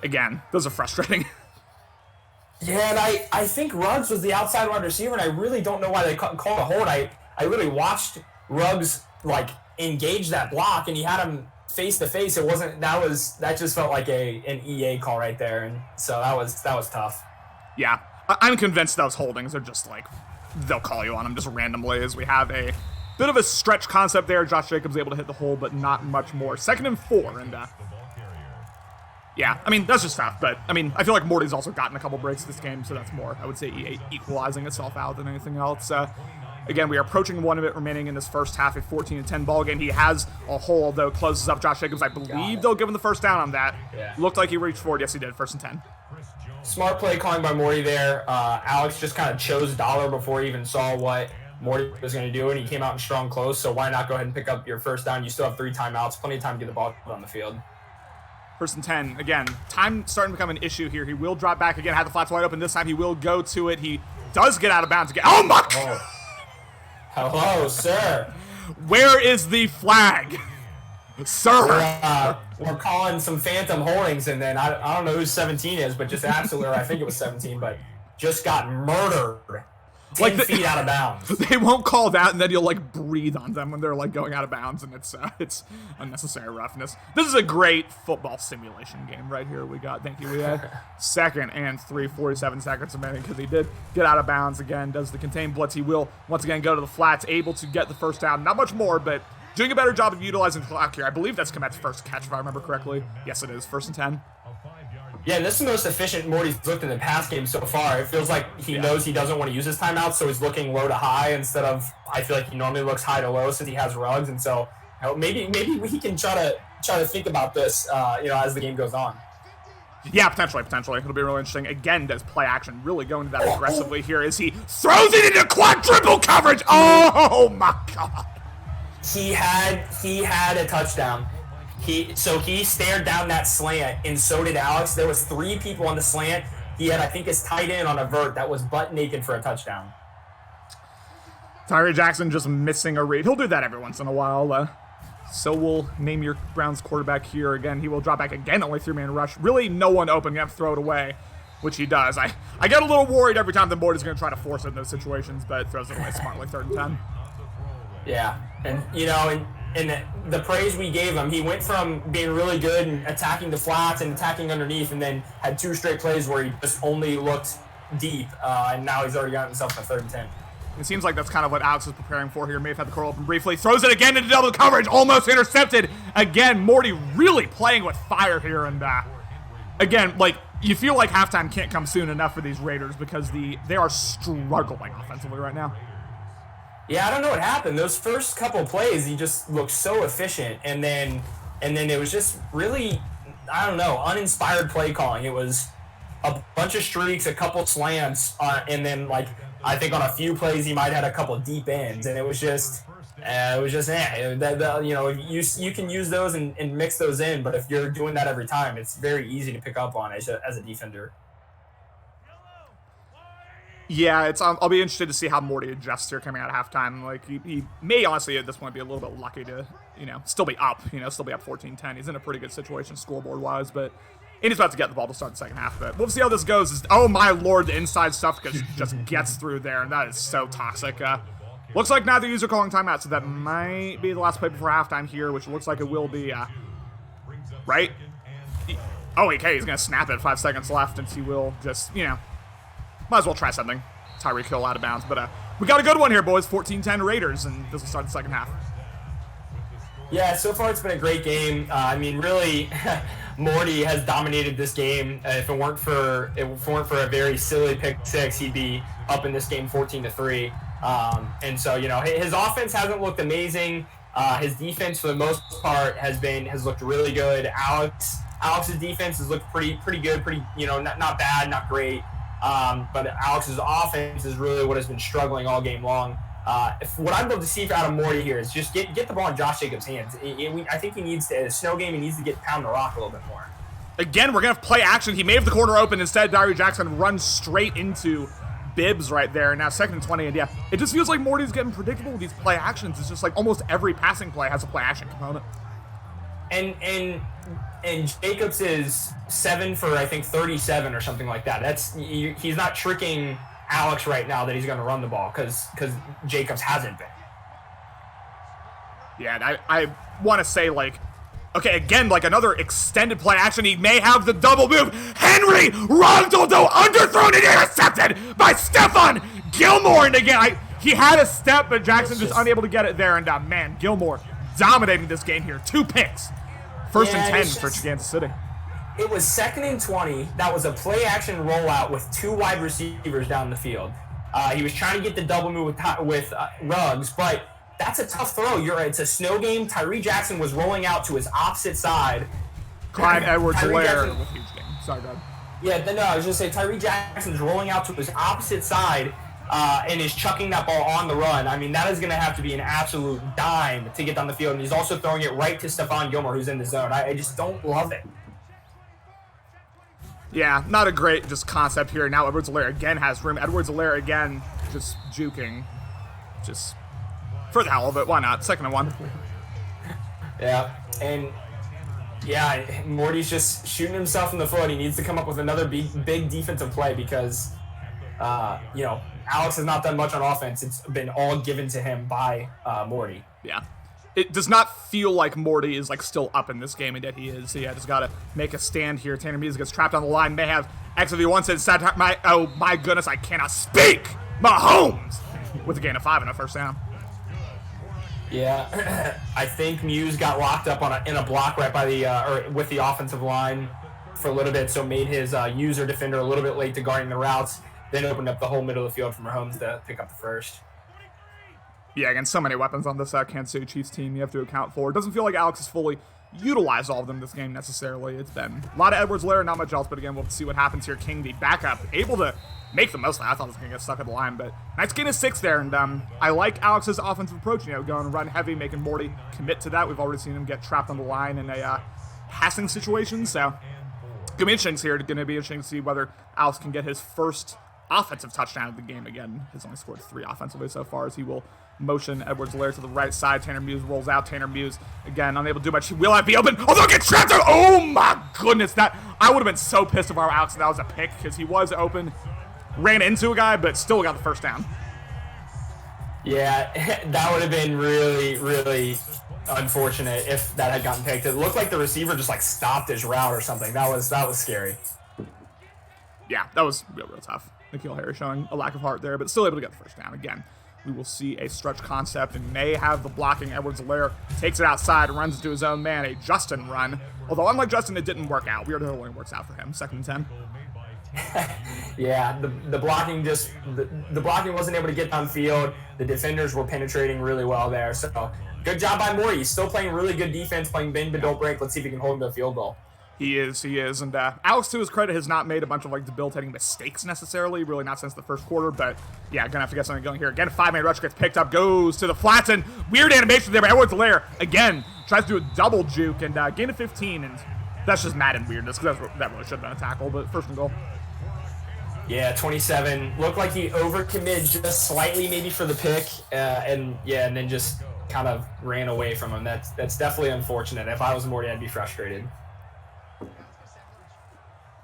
again, those are frustrating. Yeah, and I think Ruggs was the outside wide receiver, and I really don't know why they called a hold. I literally watched Ruggs, engage that block, and he had him face to face. That just felt like an EA call right there, and so that was tough. Yeah, I'm convinced those holdings are just they'll call you on them just randomly, as we have a bit of a stretch concept there. Josh Jacobs able to hit the hole, but not much more. 2nd and 4, and Yeah, I mean, that's just tough, but, I mean, I feel like Morty's also gotten a couple breaks this game, so that's more, I would say, EA equalizing itself out than anything else. Again, we are approaching 1 minute remaining in this first half, a 14-10 ball game. He has a hole, though, closes up Josh Jacobs. I believe they'll give him the first down on that. Yeah. Looked like he reached forward. Yes, he did. 1st and 10. Smart play calling by Morty there. Alex just kind of chose dollar before he even saw what Morty was going to do, and he came out in strong close, so why not go ahead and pick up your first down? You still have 3 timeouts, plenty of time to get the ball on the field. 1st and 10. Again, time starting to become an issue here. He will drop back again, have the flats wide open. This time he will go to it. He does get out of bounds again. Oh, my God! Hello, sir. Where is the flag? Sir! We're calling some phantom holdings, and then I don't know who 17 is, but just absolutely, I think it was 17, but just got murdered. 10 feet out of bounds. They won't call that, and then you'll like breathe on them when they're like going out of bounds, and it's unnecessary roughness. This is a great football simulation game right here. We got 2nd and 3, 47 seconds remaining because he did get out of bounds again. Does the contained blitz? He will once again go to the flats, able to get the first down. Not much more, but doing a better job of utilizing the clock here. I believe that's Komet's first catch, if I remember correctly. Yes, it is. 1st and 10. Yeah, and this is the most efficient Morty's looked in the past game so far. It feels like he knows he doesn't want to use his timeout, so he's looking low to high instead of, I feel like he normally looks high to low since he has rugs, and so maybe he can try to think about this, as the game goes on. Yeah, potentially. It'll be really interesting. Again, does play action really go into that aggressively here as he throws it into quadruple coverage. Oh my God! He had a touchdown. He stared down that slant, and so did Alex. There was 3 people on the slant. He had, I think, his tight end on a vert that was butt naked for a touchdown. Tyree Jackson just missing a read. He'll do that every once in a while. So we'll name your Browns quarterback here again. He will drop back again, only 3-man rush. Really no one open. You have to throw it away, which he does. I get a little worried every time the board is going to try to force it in those situations, but throws it away smartly, 3rd and 10. Yeah, and the praise we gave him, he went from being really good and attacking the flats and attacking underneath, and then had 2 straight plays where he just only looked deep, and now he's already got himself a 3rd and 10. It seems like that's kind of what Alex is preparing for here. May have had the curl open briefly. Throws it again into double coverage. Almost intercepted. Again, Morty really playing with fire here. And again, like, you feel like halftime can't come soon enough for these Raiders because they are struggling offensively right now. Yeah, I don't know what happened. Those first couple plays, he just looked so efficient. And then it was just really, I don't know, uninspired play calling. It was a bunch of streaks, a couple slants, and then, like, I think on a few plays he might have had a couple deep ends, and it was just you can use those and mix those in, but if you're doing that every time, it's very easy to pick up on as a defender. Yeah, I'll be interested to see how Morty adjusts here coming out of halftime. Like, he may honestly at this point be a little bit lucky to, still be up, still be up 14-10. He's in a pretty good situation scoreboard-wise, but and he's about to get the ball to start the second half. But we'll see how this goes. Oh, my Lord, the inside stuff just gets through there, and that is so toxic. Looks like neither user calling timeout, so that might be the last play before halftime here, which looks like it will be, right? Oh, okay, he's going to snap it. 5 seconds left, and he will just, might as well try something. Tyreek Hill out of bounds. But we got a good one here, boys. 14-10 Raiders, and this will start the second half. Yeah, so far it's been a great game. Really, Morty has dominated this game. If it weren't for a very silly pick six, he'd be up in this game 14-3. And so, his offense hasn't looked amazing. His defense, for the most part, has looked really good. Alex's defense has looked pretty good, not bad, not great. But Alex's offense is really what has been struggling all game long. What I'd love to see out of Morty here is just get the ball in Josh Jacobs' hands. I think he needs to, in a snow game, he needs to pound the rock a little bit more. Again, we're going to play action. He may have the corner open. Instead, Tyree Jackson runs straight into Bibbs right there. Now 2nd and 20, and yeah, it just feels like Morty's getting predictable with these play actions. It's just like almost every passing play has a play action component. And Jacobs is 7 for, I think, 37 or something like that. He's not tricking Alex right now that he's going to run the ball because Jacobs hasn't been. Yeah, I want to say, like, okay, again, like another extended play action. He may have the double move. Henry Ronaldo underthrown and intercepted by Stephon Gilmore. And again, he had a step, but Jackson just unable to get it there. And man, Gilmore dominating this game here. 2 picks. 1st and 10 for Kansas City. It was 2nd and 20. That was a play-action rollout with 2 wide receivers down the field. He was trying to get the double move with Ruggs, but that's a tough throw. It's a snow game. Tyree Jackson was rolling out to his opposite side. Clyde Edwards-Helaire with huge game. Sorry, go ahead. Yeah, no, I was just saying Tyree Jackson's rolling out to his opposite side and is chucking that ball on the run. I mean, that is going to have to be an absolute dime to get down the field. And he's also throwing it right to Stephon Gilmore, who's in the zone. I just don't love it. Yeah, not a great just concept here. Now Edwards-Helaire again has room. Edwards-Helaire again just juking. Just for the hell of it. Why not? 2nd and 1. Yeah, and yeah, Morty's just shooting himself in the foot. He needs to come up with another big defensive play because, Alex has not done much on offense. It's been all given to him by Morty. Yeah. It does not feel like Morty is still up in this game, and yet he is. So yeah, just gotta make a stand here. Tanner Muse gets trapped on the line. May have XV1 said, oh my goodness, I cannot speak! Mahomes! With a gain of 5 and a first down. Yeah, I think Muse got locked up in a block right by with the offensive line for a little bit, so made his user defender a little bit late to guarding the routes, then opened up the whole middle of the field for Mahomes to pick up the first. Yeah, again, so many weapons on this Kansas City Chiefs team you have to account for. It doesn't feel like Alex has fully utilized all of them this game necessarily. It's been a lot of Edwards-Helaire, not much else, but again, we'll see what happens here. King, the backup, able to make the most of it. I thought he was going to get stuck at the line, but nice gain of 6 there, and I like Alex's offensive approach, going run heavy, making Morty commit to that. We've already seen him get trapped on the line in a passing situation, so going to be interesting here. Going to be interesting to see whether Alex can get his first offensive touchdown of the game again. He's only scored 3 offensively so far, as he will motion Edwards-Helaire to the right side. Tanner Muse rolls out. Tanner Muse, again, unable to do much. He will have be open. Oh, they'll get trapped out. Oh, my goodness. I would have been so pissed if our Alex that was a pick, because he was open, ran into a guy, but still got the first down. Yeah, that would have been really, really unfortunate if that had gotten picked. It looked like the receiver just stopped his route or something. That was scary. Yeah, that was real tough. N'Keal Harry showing a lack of heart there, but still able to get the first down. Again, we will see a stretch concept and may have the blocking. Edwards-Helaire takes it outside, runs into his own man, a Justin run. Although, unlike Justin, it didn't work out. Weird how it only works out for him. 2nd and 10. Yeah, the blocking the blocking wasn't able to get downfield. The defenders were penetrating really well there. So, good job by Morty. He's still playing really good defense, playing bend but don't break. Let's see if he can hold him to a field goal. He is. And Alex, to his credit, has not made a bunch of debilitating mistakes necessarily, really not since the first quarter, but yeah, gonna have to get something going here. Again, 5-man rush gets picked up, goes to the flats, and weird animation there by Edwards-Helaire. Again, tries to do a double juke, and gain of 15, and that's just Madden weirdness, because that really should have been a tackle, but 1st and goal. Yeah, 27. Looked like he overcommitted just slightly maybe for the pick, and then just kind of ran away from him. That's definitely unfortunate. If I was Morty, I'd be frustrated.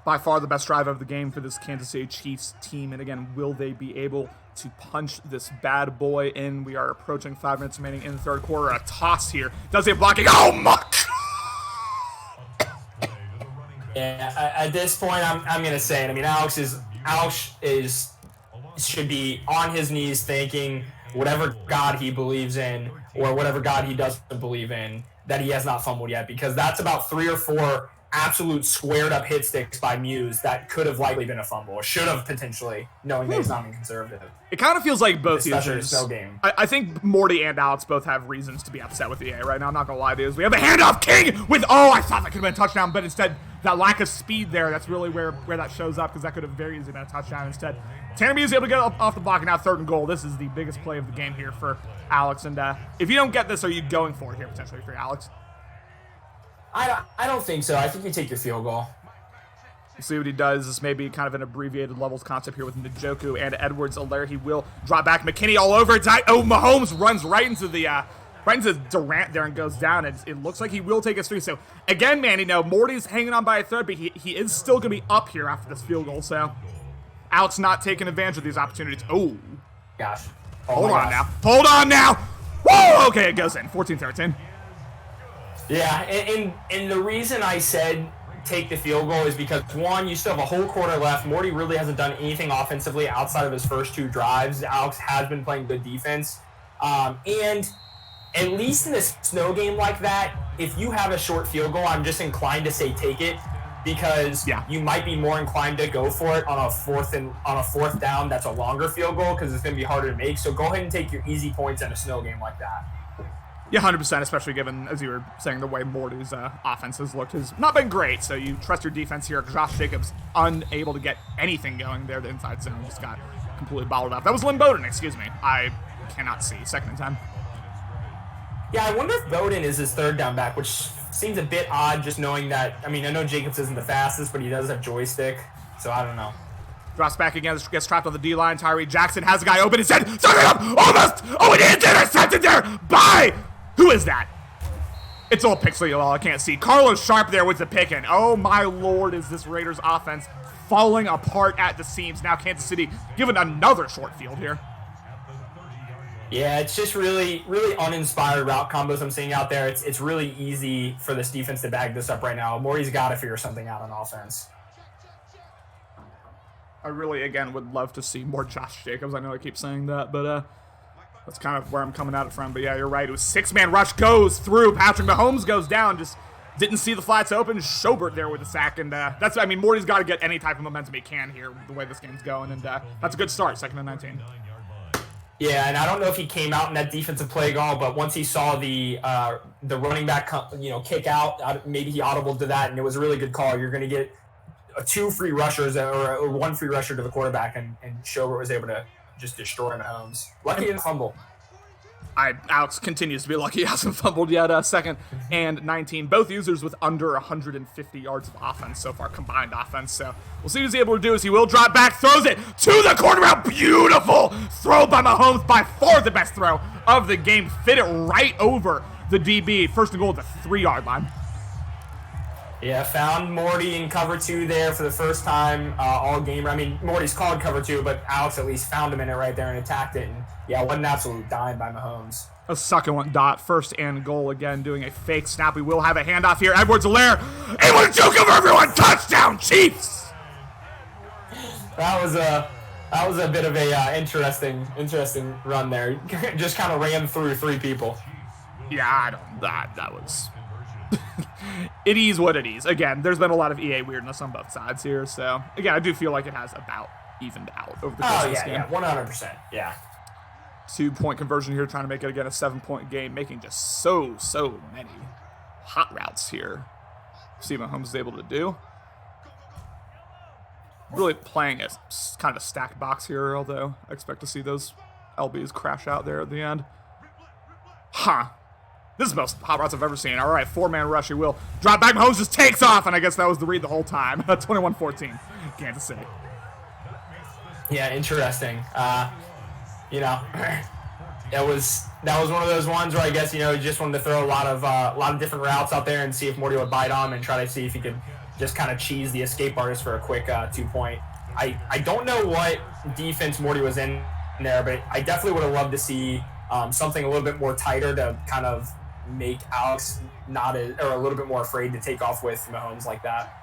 By far the best drive of the game for this Kansas City Chiefs team. And again, will they be able to punch this bad boy in? We are approaching 5 minutes remaining in the 3rd quarter. A toss here. Does he have blocking? Oh, my! Yeah, at this point, I'm going to say it. I mean, Alex should be on his knees thanking whatever God he believes in or whatever God he doesn't believe in that he has not fumbled yet, because that's about 3 or 4 absolute squared up hit sticks by Muse that could have likely been a fumble, or should have potentially, knowing that he's not being conservative. It kind of feels like both especially users. In a snow game. I think Morty and Alex both have reasons to be upset with the EA right now. I'm not gonna lie to you. We have a handoff, King with I thought that could have been a touchdown, but instead that lack of speed there, that's really where that shows up, because that could have very easily been a touchdown instead. Tanner Muse able to get off the block, and now 3rd and goal. This is the biggest play of the game here for Alex, and if you don't get this, are you going for it here potentially for Alex? I don't think so. I think you take your field goal. We'll see what he does. This may be kind of an abbreviated levels concept here with Njoku and Edwards-Helaire. He will drop back. McKinney all over it. Mahomes runs right into Durant there and goes down. It looks like he will take us 3. So, again, man, Morty's hanging on by a thread, but he is still going to be up here after this field goal. So, Alex not taking advantage of these opportunities. Oh. Gosh. Hold on now. Whoa! Okay, it goes in. 14-13. Yeah, and the reason I said take the field goal is because, one, you still have a whole quarter left. Morty really hasn't done anything offensively outside of his first 2 drives. Alex has been playing good defense. And at least in a snow game like that, if you have a short field goal, I'm just inclined to say take it, because you might be more inclined to go for it on a fourth down. That's a longer field goal because it's going to be harder to make. So go ahead and take your easy points in a snow game like that. Yeah, 100%, especially given, as you were saying, the way Morty's offense has looked has not been great. So you trust your defense here. Josh Jacobs unable to get anything going there. The inside zone just got completely bottled up. That was Lynn Bowden, excuse me. I cannot see. 2nd and 10. Yeah, I wonder if Bowden is his 3rd down back, which seems a bit odd just knowing that, I mean, I know Jacobs isn't the fastest, but he does have joystick, so I don't know. Drops back again, gets trapped on the D-line. Tyree Jackson has a guy open. His head, starting up, almost! Oh, it is intercepted there by... Who is that? It's all pixely, I can't see. Carlos Sharp there with the pick in. Oh, my Lord, is this Raiders offense falling apart at the seams. Now Kansas City given another short field here. Yeah, it's just really, really uninspired route combos I'm seeing out there. It's really easy for this defense to bag this up right now. Morty's got to figure something out on offense. I really, again, would love to see more Josh Jacobs. I know I keep saying that, but that's kind of where I'm coming at it from. But yeah, you're right. It was 6-man rush goes through. Patrick Mahomes goes down. Just didn't see the flats open. Schobert there with the sack. And that's, I mean, Morty's got to get any type of momentum he can here the way this game's going. And that's a good start, 2nd and 19. Yeah, and I don't know if he came out in that defensive play call, but once he saw the running back, kick out, maybe he audibled to that, and it was a really good call. You're going to get 2 free rushers or 1 free rusher to the quarterback, and Schobert was able to just destroy Mahomes. Lucky he didn't fumble. Alex continues to be lucky he hasn't fumbled yet. 2nd and 19. Both users with under 150 yards of offense so far, combined offense. So we'll see what he's able to do as he will drop back, throws it to the quarterback. Beautiful throw by Mahomes, by far the best throw of the game. Fit it right over the DB. 1st and goal at the 3-yard line. Yeah, found Morty in cover 2 there for the first time all game. I mean, Morty's called cover 2, but Alex at least found him in it right there and attacked it. And yeah, what an absolute dime by Mahomes. A succulent dot. 1st and goal again, doing a fake snap. We will have a handoff here. Edwards-Helaire able to juke over everyone. Touchdown, Chiefs! That was a bit of a interesting run there. Just kind of ran through 3 people. Yeah, that was... It is what it is. Again, there's been a lot of EA weirdness on both sides here, so again, I do feel like it has about evened out over the course of this game. Yeah, 100%. Yeah. 2-point conversion here, trying to make it again a 7-point game, making just so many hot routes here. See what Mahomes is able to do. Really playing a kind of a stacked box here, although I expect to see those LBs crash out there at the end. This is the most hot routes I've ever seen. All right, 4-man rush, he will. Drop back, Mahomes just takes off, and I guess that was the read the whole time. 21-14, Kansas City. Yeah, interesting. That was one of those ones where I guess, you just wanted to throw a lot of different routes out there and see if Morty would bite on and try to see if he could just kind of cheese the escape artist for a quick 2-point. I don't know what defense Morty was in there, but I definitely would have loved to see something a little bit more tighter to kind of make Alex a little bit more afraid to take off with Mahomes like that.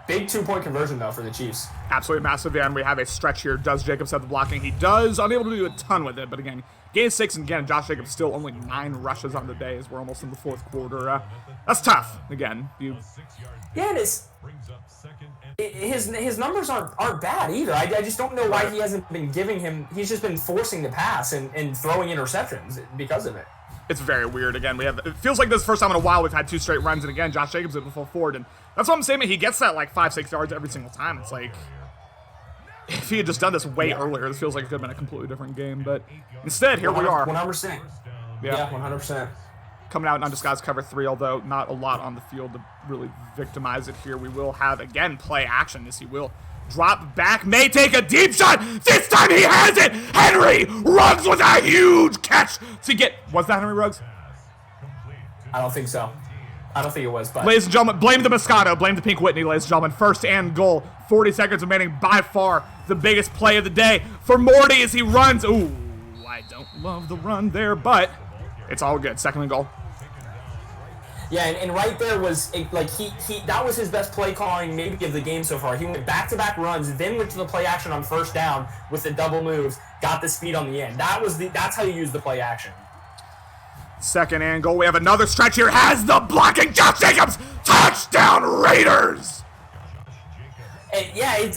Big 2-point conversion, though, for the Chiefs. Absolutely massive, and we have a stretch here. Does Jacobs have the blocking? He does. Unable to do a ton with it, but again, gain 6, and again, Josh Jacobs still only 9 rushes on the day as we're almost in the 4th quarter. That's tough. Again, and his numbers aren't bad either. I just don't know why he hasn't been giving him. He's just been forcing the pass and throwing interceptions because of it. It's very weird. Again, it feels like this is the first time in a while we've had 2 straight runs, and again, Josh Jacobs at the full forward, and that's what I'm saying. He gets that like 5-6 yards every single time. It's like if he had just done this way earlier, this feels like it could have been a completely different game. But instead, here we are. 100%. Yeah, 100%. Coming out in undisguised cover 3, although not a lot on the field to really victimize it here. We will have, again, play action as he will drop back, may take a deep shot. This time he has it. Henry Ruggs with a huge catch to get. Was that Henry Ruggs? I don't think so. I don't think it was. But ladies and gentlemen, blame the Moscato, blame the Pink Whitney, ladies and gentlemen. 1st and goal. 40 seconds remaining. By far the biggest play of the day for Morty as he runs. Ooh, I don't love the run there, but it's all good. 2nd and goal. Yeah, and right there was like he that was his best play calling maybe of the game so far. He went back-to-back runs, then went to the play action on 1st down with the double moves, got the speed on the end. That's how you use the play action. 2nd and goal. We have another stretch here. Has the blocking. Josh Jacobs. Touchdown! Touchdown Raiders! And yeah,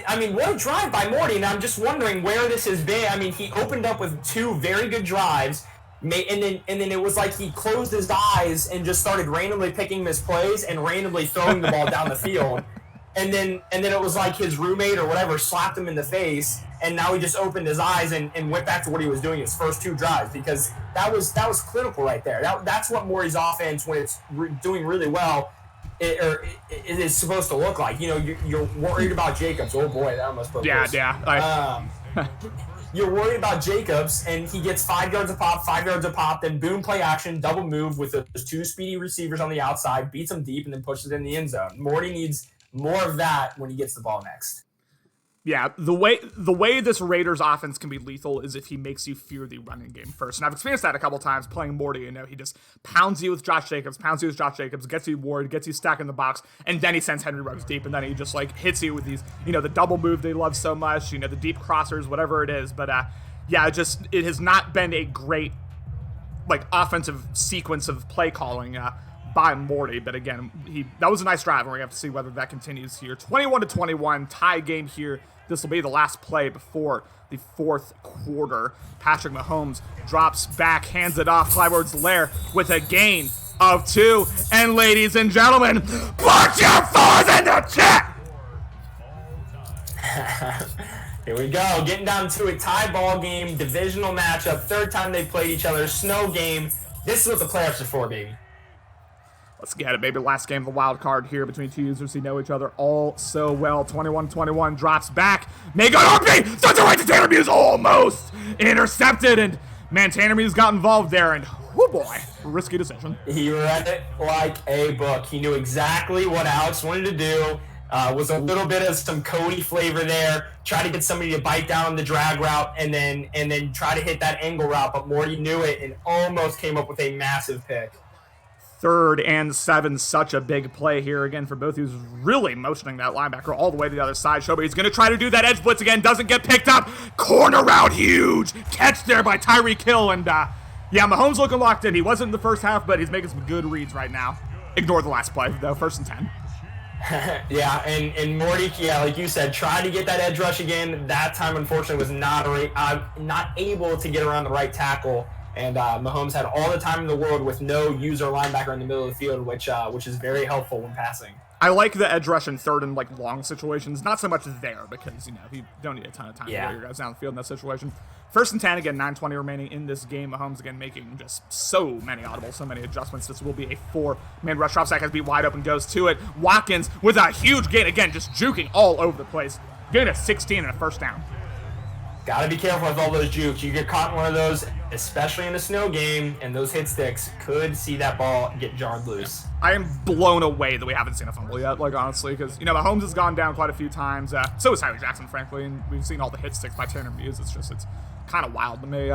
I mean, what a drive by Morty, and I'm just wondering where this has been. I mean, he opened up with 2 very good drives, and then it was like he closed his eyes and just started randomly picking misplays and randomly throwing the ball down the field. And then it was like his roommate or whatever slapped him in the face, and now he just opened his eyes and went back to what he was doing his first 2 drives, because that was clinical right there. That's what Morty's offense, when it's doing really well, it is supposed to look like. You know, you're worried about Jacobs. Oh boy, that almost broke. Yeah. You're worried about Jacobs, and he gets 5 yards a pop, then boom, play action, double move with those 2 speedy receivers on the outside, beats them deep, and then pushes it in the end zone. Morty needs more of that when he gets the ball next. Yeah, the way this Raiders offense can be lethal is if he makes you fear the running game first. And I've experienced that a couple times playing Morty. You know, he just pounds you with Josh Jacobs, gets you Ward, gets you stacked in the box, and then he sends Henry Ruggs deep, and then he just like hits you with these, you know, the double move they love so much, you know, the deep crossers, whatever it is. But yeah, it has not been a great like offensive sequence of play calling by Morty, but again, that was a nice drive, and we have to see whether that continues here. 21-21, tie game here. This will be the last play before the 4th quarter. Patrick Mahomes drops back, hands it off. Clyde Edwards-Helaire with a gain of 2. And ladies and gentlemen, put your 4s in the chat! Here we go, getting down to a tie ball game, divisional matchup, 3rd time they played each other, snow game. This is what the playoffs are for, baby. Let's get it, baby. Last game of the wild card here between 2 users who know each other all so well. 21-21, drops back. May go to RP! Starts it right to Tanner Muse, almost intercepted. And, man, Tanner Muse got involved there, and, whoo boy, risky decision. He read it like a book. He knew exactly what Alex wanted to do. Was a little bit of some Cody flavor there. Try to get somebody to bite down the drag route and then try to hit that angle route, but Morty knew it and almost came up with a massive pick. 3rd and 7, such a big play here again for both. He was really motioning that linebacker all the way to the other side. Show, but he's going to try to do that edge blitz again. Doesn't get picked up. Corner route, huge. Catch there by Tyreek Hill. And, yeah, Mahomes looking locked in. He wasn't in the first half, but he's making some good reads right now. Ignore the last play, though. 1st and 10. Yeah, and Morty, yeah, like you said, tried to get that edge rush again. That time, unfortunately, was not able to get around the right tackle. And Mahomes had all the time in the world with no user linebacker in the middle of the field, which is very helpful when passing. I like the edge rush in 3rd and like long situations. Not so much there because, you know, you don't need a ton of time to get your guys down the field in that situation. 1st and 10, again, 9:20 remaining in this game. Mahomes, again, making just so many audibles, so many adjustments. This will be a 4-man rush. Dropsack has beat wide open, goes to it. Watkins with a huge gain, again, just juking all over the place. Gain of 16 and a 1st down. Got to be careful with all those jukes. You get caught in one of those, especially in a snow game, and those hit sticks could see that ball get jarred loose. I am blown away that we haven't seen a fumble yet, like, honestly, because, you know, Mahomes has gone down quite a few times. So has Tyree Jackson, frankly, and we've seen all the hit sticks by Tanner Muse. It's kind of wild to me.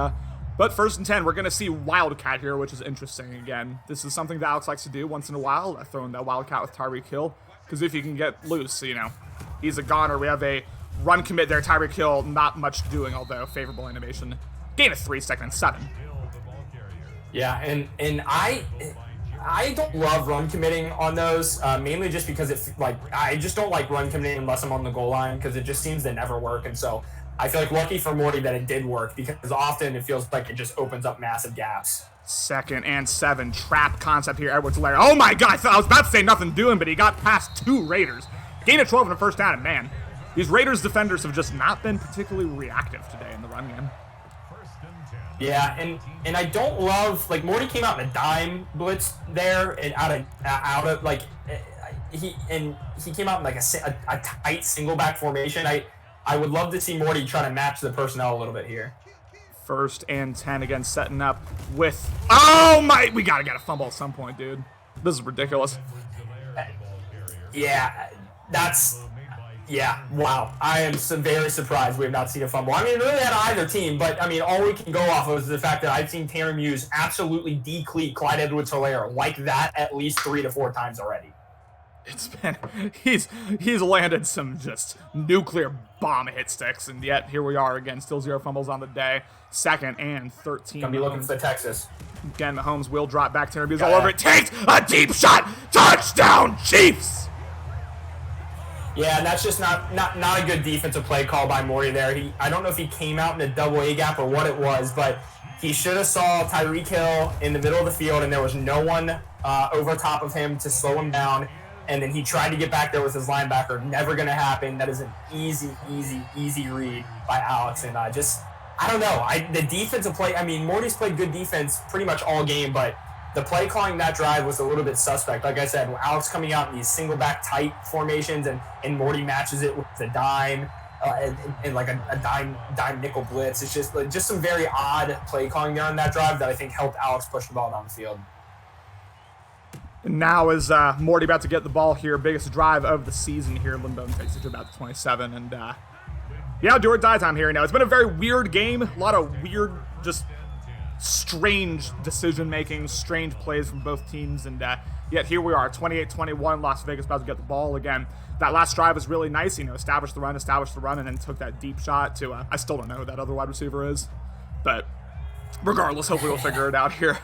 But 1st and 10, we're going to see Wildcat here, which is interesting again. This is something that Alex likes to do once in a while, throwing that Wildcat with Tyreek Hill, because if you can get loose, you know, he's a goner. We have a run commit there, Tyreek Hill, not much doing, although favorable animation. Gain of 3, 2nd and 7. Yeah, and I don't love run committing on those, mainly just because I just don't like run committing unless I'm on the goal line, because it just seems to never work. And so I feel like lucky for Morty that it did work, because often it feels like it just opens up massive gaps. 2nd and 7, trap concept here. Edwards-Helaire. Oh my God, I was about to say nothing doing, but he got past 2 Raiders. Gain of 12 and a 1st down, and man, these Raiders defenders have just not been particularly reactive today in the run game. Yeah, and I don't love, like, Morty came out in a dime blitz there, and out of like he came out in like a tight single back formation. I would love to see Morty try to match the personnel a little bit here. 1st and 10, again, setting up with, oh my, we gotta get a fumble at some point, dude. This is ridiculous. Yeah, wow. I am very surprised we have not seen a fumble. I mean, really at either team, but I mean, all we can go off of is the fact that I've seen Tanner Muse absolutely decleat Clyde Edwards-Helaire like that at least 3 to 4 times already. It's been, he's landed some just nuclear bomb hit sticks, and yet here we are again, still 0 fumbles on the day. 2nd and 13. Gonna be looking for Texas. Again, Mahomes will drop back to interviews all over it. Takes a deep shot. Touchdown, Chiefs! Yeah, and that's just not a good defensive play call by Morty there. I don't know if he came out in a double A gap or what it was, but he should have saw Tyreek Hill in the middle of the field, and there was no one over top of him to slow him down. And then he tried to get back there with his linebacker. Never going to happen. That is an easy read by Alex. And I don't know. The defensive play, I mean, Morty's played good defense pretty much all game, but the play calling that drive was a little bit suspect. Like I said, Alex coming out in these single back tight formations, and Morty matches it with the dime and like a dime nickel blitz. It's just some very odd play calling there on that drive that I think helped Alex push the ball down the field. And now is Morty about to get the ball here. Biggest drive of the season here. Lindholm takes it to about 27. And yeah, do or die time here now. It's been a very weird game. A lot of weird, just strange decision-making, strange plays from both teams. And yet here we are, 28-21. Las Vegas about to get the ball again. That last drive was really nice. Established the run, and then took that deep shot to, I still don't know who that other wide receiver is. But regardless, hopefully we'll figure it out here.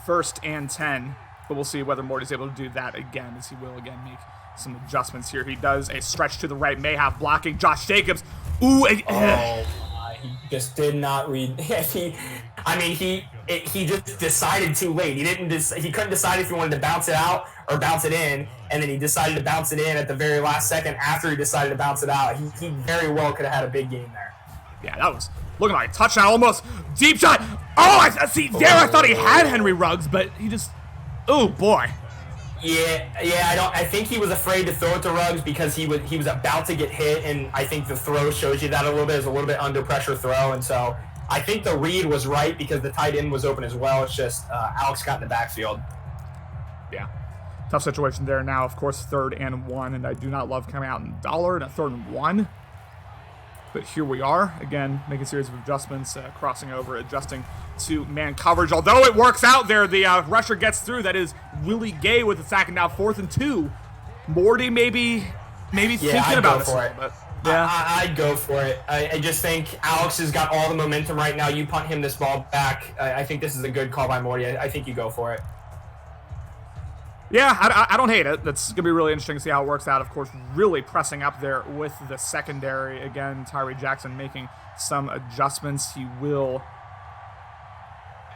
1st and 10. But we'll see whether Morty's able to do that again, as he will again make some adjustments here. He does a stretch to the right, may have blocking. Josh Jacobs. Ooh. He just did not read. He just decided too late. He couldn't decide if he wanted to bounce it out or bounce it in, and then he decided to bounce it in at the very last second after he decided to bounce it out. He very well could have had a big game there. Yeah, that was looking like a touchdown, almost deep shot. Oh, I thought he had Henry Ruggs, but he just. Oh boy. Yeah. I think he was afraid to throw it to Ruggs because he was about to get hit, and I think the throw shows you that a little bit. It's a little bit under pressure throw, and so I think the read was right because the tight end was open as well. It's just Alex got in the backfield. Yeah. Tough situation there now. Of course, 3rd and 1, and I do not love coming out in dollar in a 3rd and 1. But here we are, again, making a series of adjustments, crossing over, adjusting to man coverage. Although it works out there, the rusher gets through. That is Willie Gay with the sack, and now 4th and 2. Morty maybe thinking about this a little bit. Yeah, I'd go for it. I just think Alex has got all the momentum right now. You punt him this ball back. I think this is a good call by Morty. I think you go for it. Yeah, I don't hate it. That's going to be really interesting to see how it works out. Of course, really pressing up there with the secondary. Again, Tyree Jackson making some adjustments. He will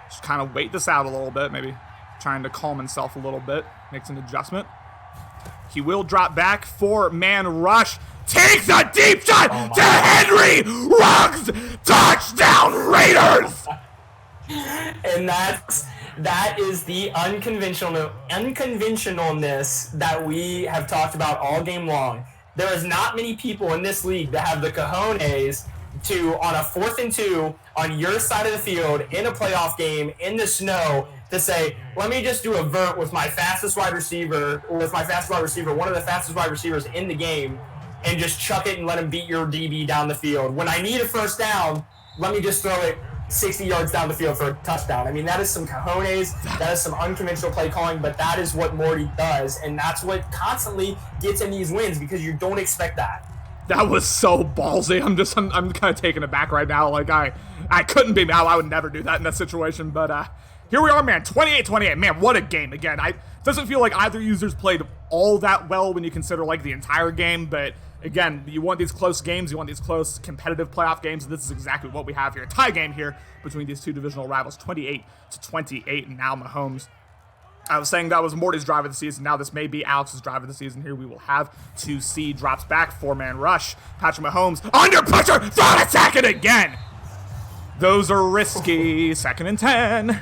just kind of wait this out a little bit, maybe trying to calm himself a little bit. Makes an adjustment. He will drop back, 4-man rush. Takes a deep shot to Henry Ruggs. Touchdown, Raiders! And that is the unconventionalness that we have talked about all game long. There is not many people in this league that have the cojones to, on a 4th and 2, on your side of the field, in a playoff game, in the snow, to say, let me just do a vert with my fastest wide receiver, one of the fastest wide receivers in the game, and just chuck it and let him beat your DB down the field. When I need a first down, let me just throw it 60 yards down the field for a touchdown. I mean, that is some cojones. That is some unconventional play calling, but that is what Morty does, and that's what constantly gets him these wins because you don't expect that. That was so ballsy. I'm kind of taken aback right now. Like, I couldn't be mad. I would never do that in that situation, but here we are, man. 28-28. Man, what a game. Again, it doesn't feel like either users played all that well when you consider, like, the entire game, but again, you want these close games, you want these close competitive playoff games, and this is exactly what we have here. A tie game here between these two divisional rivals, 28-28, and now Mahomes. I was saying that was Morty's drive of the season. Now this may be Alex's drive of the season here. We will have to see. Drops back, 4-man rush. Patrick Mahomes under pressure, throw a second again. Those are risky. 2nd and 10.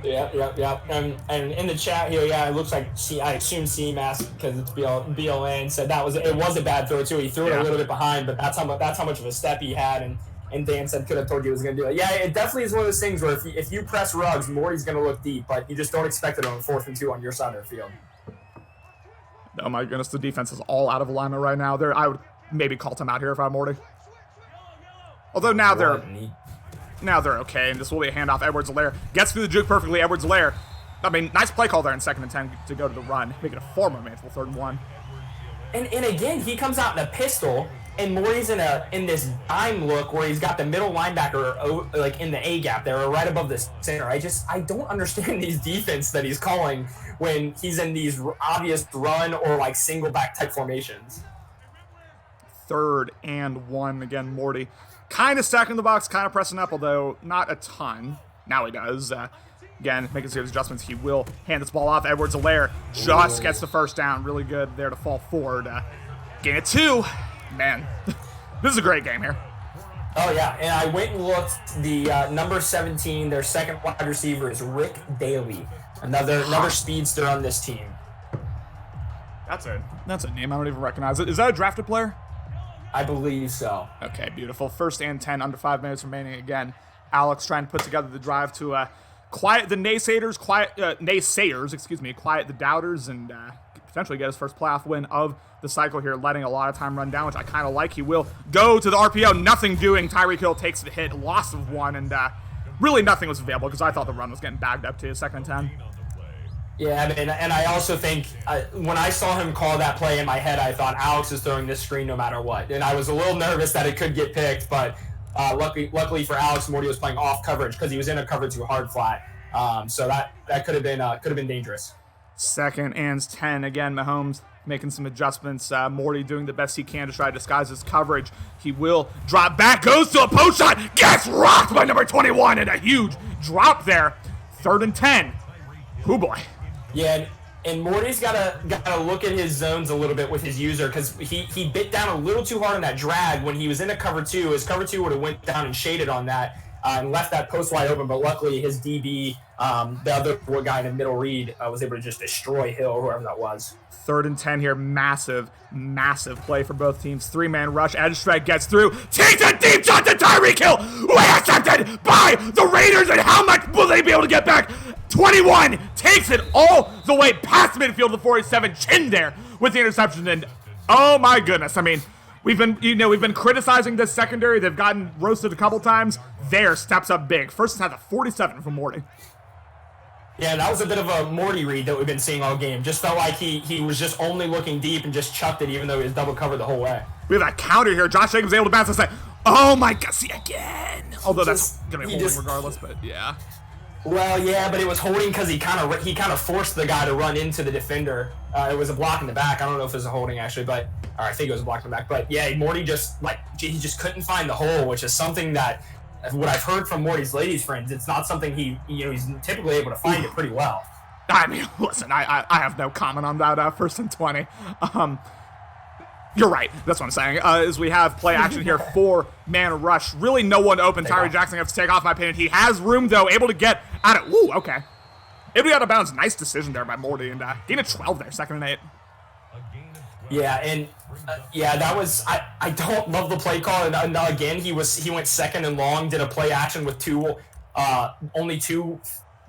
Yeah. And in the chat here, it looks like I assume CMAS because it's BLN said it was a bad throw too. He threw it a little bit behind, but that's how much of a step he had. And Dan said could have told you he was going to do it. Yeah, it definitely is one of those things where if you press Ruggs, Morty's going to look deep, but you just don't expect it on 4th and 2 on your side of the field. Oh my goodness, the defense is all out of alignment right now. I would maybe call timeout here if I'm Morty. Although now they're okay, and this will be a handoff. Edwards-Helaire gets through the juke perfectly. Edwards-Helaire I mean, nice play call there in 2nd and 10 to go to the run, make it a 4 more manageable 3rd and 1. And again, he comes out in a pistol, and Morty's in this dime look where he's got the middle linebacker like in the A gap there, or right above the center. I don't understand these defense that he's calling when he's in these obvious run or like single back type formations. 3rd and 1 again. Morty kind of stacking the box, kind of pressing up, although not a ton. Now he does. Again, making serious adjustments. He will hand this ball off. Edwards-Helaire just gets the 1st down. Really good there to fall forward. Gain of 2. Man, this is a great game here. Oh, yeah, and I went and looked. The number 17, their 2nd wide receiver, is Rick Daly, another speedster on this team. That's a name I don't even recognize. Is that a drafted player? I believe so. Okay, beautiful. 1st and 10, under 5 minutes remaining again. Alex trying to put together the drive to quiet the naysayers, quiet the doubters, and potentially get his first playoff win of the cycle here, letting a lot of time run down, which I kind of like. He will go to the RPO, nothing doing. Tyreek Hill takes the hit, loss of 1, and really nothing was available because I thought the run was getting bagged up to 2nd and 10. Yeah, and I also think when I saw him call that play in my head, I thought Alex is throwing this screen no matter what. And I was a little nervous that it could get picked, but luckily for Alex, Morty was playing off coverage because he was in a cover 2 hard flat. So that could have been dangerous. 2nd and 10 again. Mahomes making some adjustments. Morty doing the best he can to try to disguise his coverage. He will drop back, goes to a post shot, gets rocked by number 21, and a huge drop there. 3rd and 10. Oh boy. Yeah, and Morty's gotta look at his zones a little bit with his user because he bit down a little too hard on that drag when he was in a cover 2. His cover 2 would have went down and shaded on that and left that post wide open, but luckily his DB, the other guy in the middle read, was able to just destroy Hill or whoever that was. 3rd and 10 here. Massive play for both teams. 3-man rush. Edge strike gets through. Takes a deep shot to Tyreek Hill. Intercepted by the Raiders, and how much will they be able to get back? 21 takes it all the way past midfield to 47. Chin there with the interception, and oh my goodness. I mean, we've been criticizing this secondary. They've gotten roasted a couple times. There steps up big. First had the 47 from Morty. Yeah, that was a bit of a Morty read that we've been seeing all game. Just felt like he was just only looking deep and just chucked it even though he was double covered the whole way. We have that counter here. Josh Jacobs able to bounce and say, oh my God, see again. Although that's going to be holding regardless, but yeah. Well, yeah, but it was holding because he kind of forced the guy to run into the defender. It was a block in the back. I don't know if it was a holding actually, or I think it was a block in the back. But yeah, Morty he just couldn't find the hole, which is something that what I've heard from Morty's ladies friends. It's not something he's typically able to find it pretty well. I mean, listen, I have no comment on that 1st and 20. You're right. That's what I'm saying. As we have play action here, 4-man rush. Really no one open. Tyree Jackson has to take off, in my opinion. He has room, though, able to get out of... Ooh, okay. Able to get out of bounds. Nice decision there by Morty. And gain of 12 there, 2nd and 8. Yeah, and that was... I don't love the play call. And again, he went 2nd and long, did a play action with only 2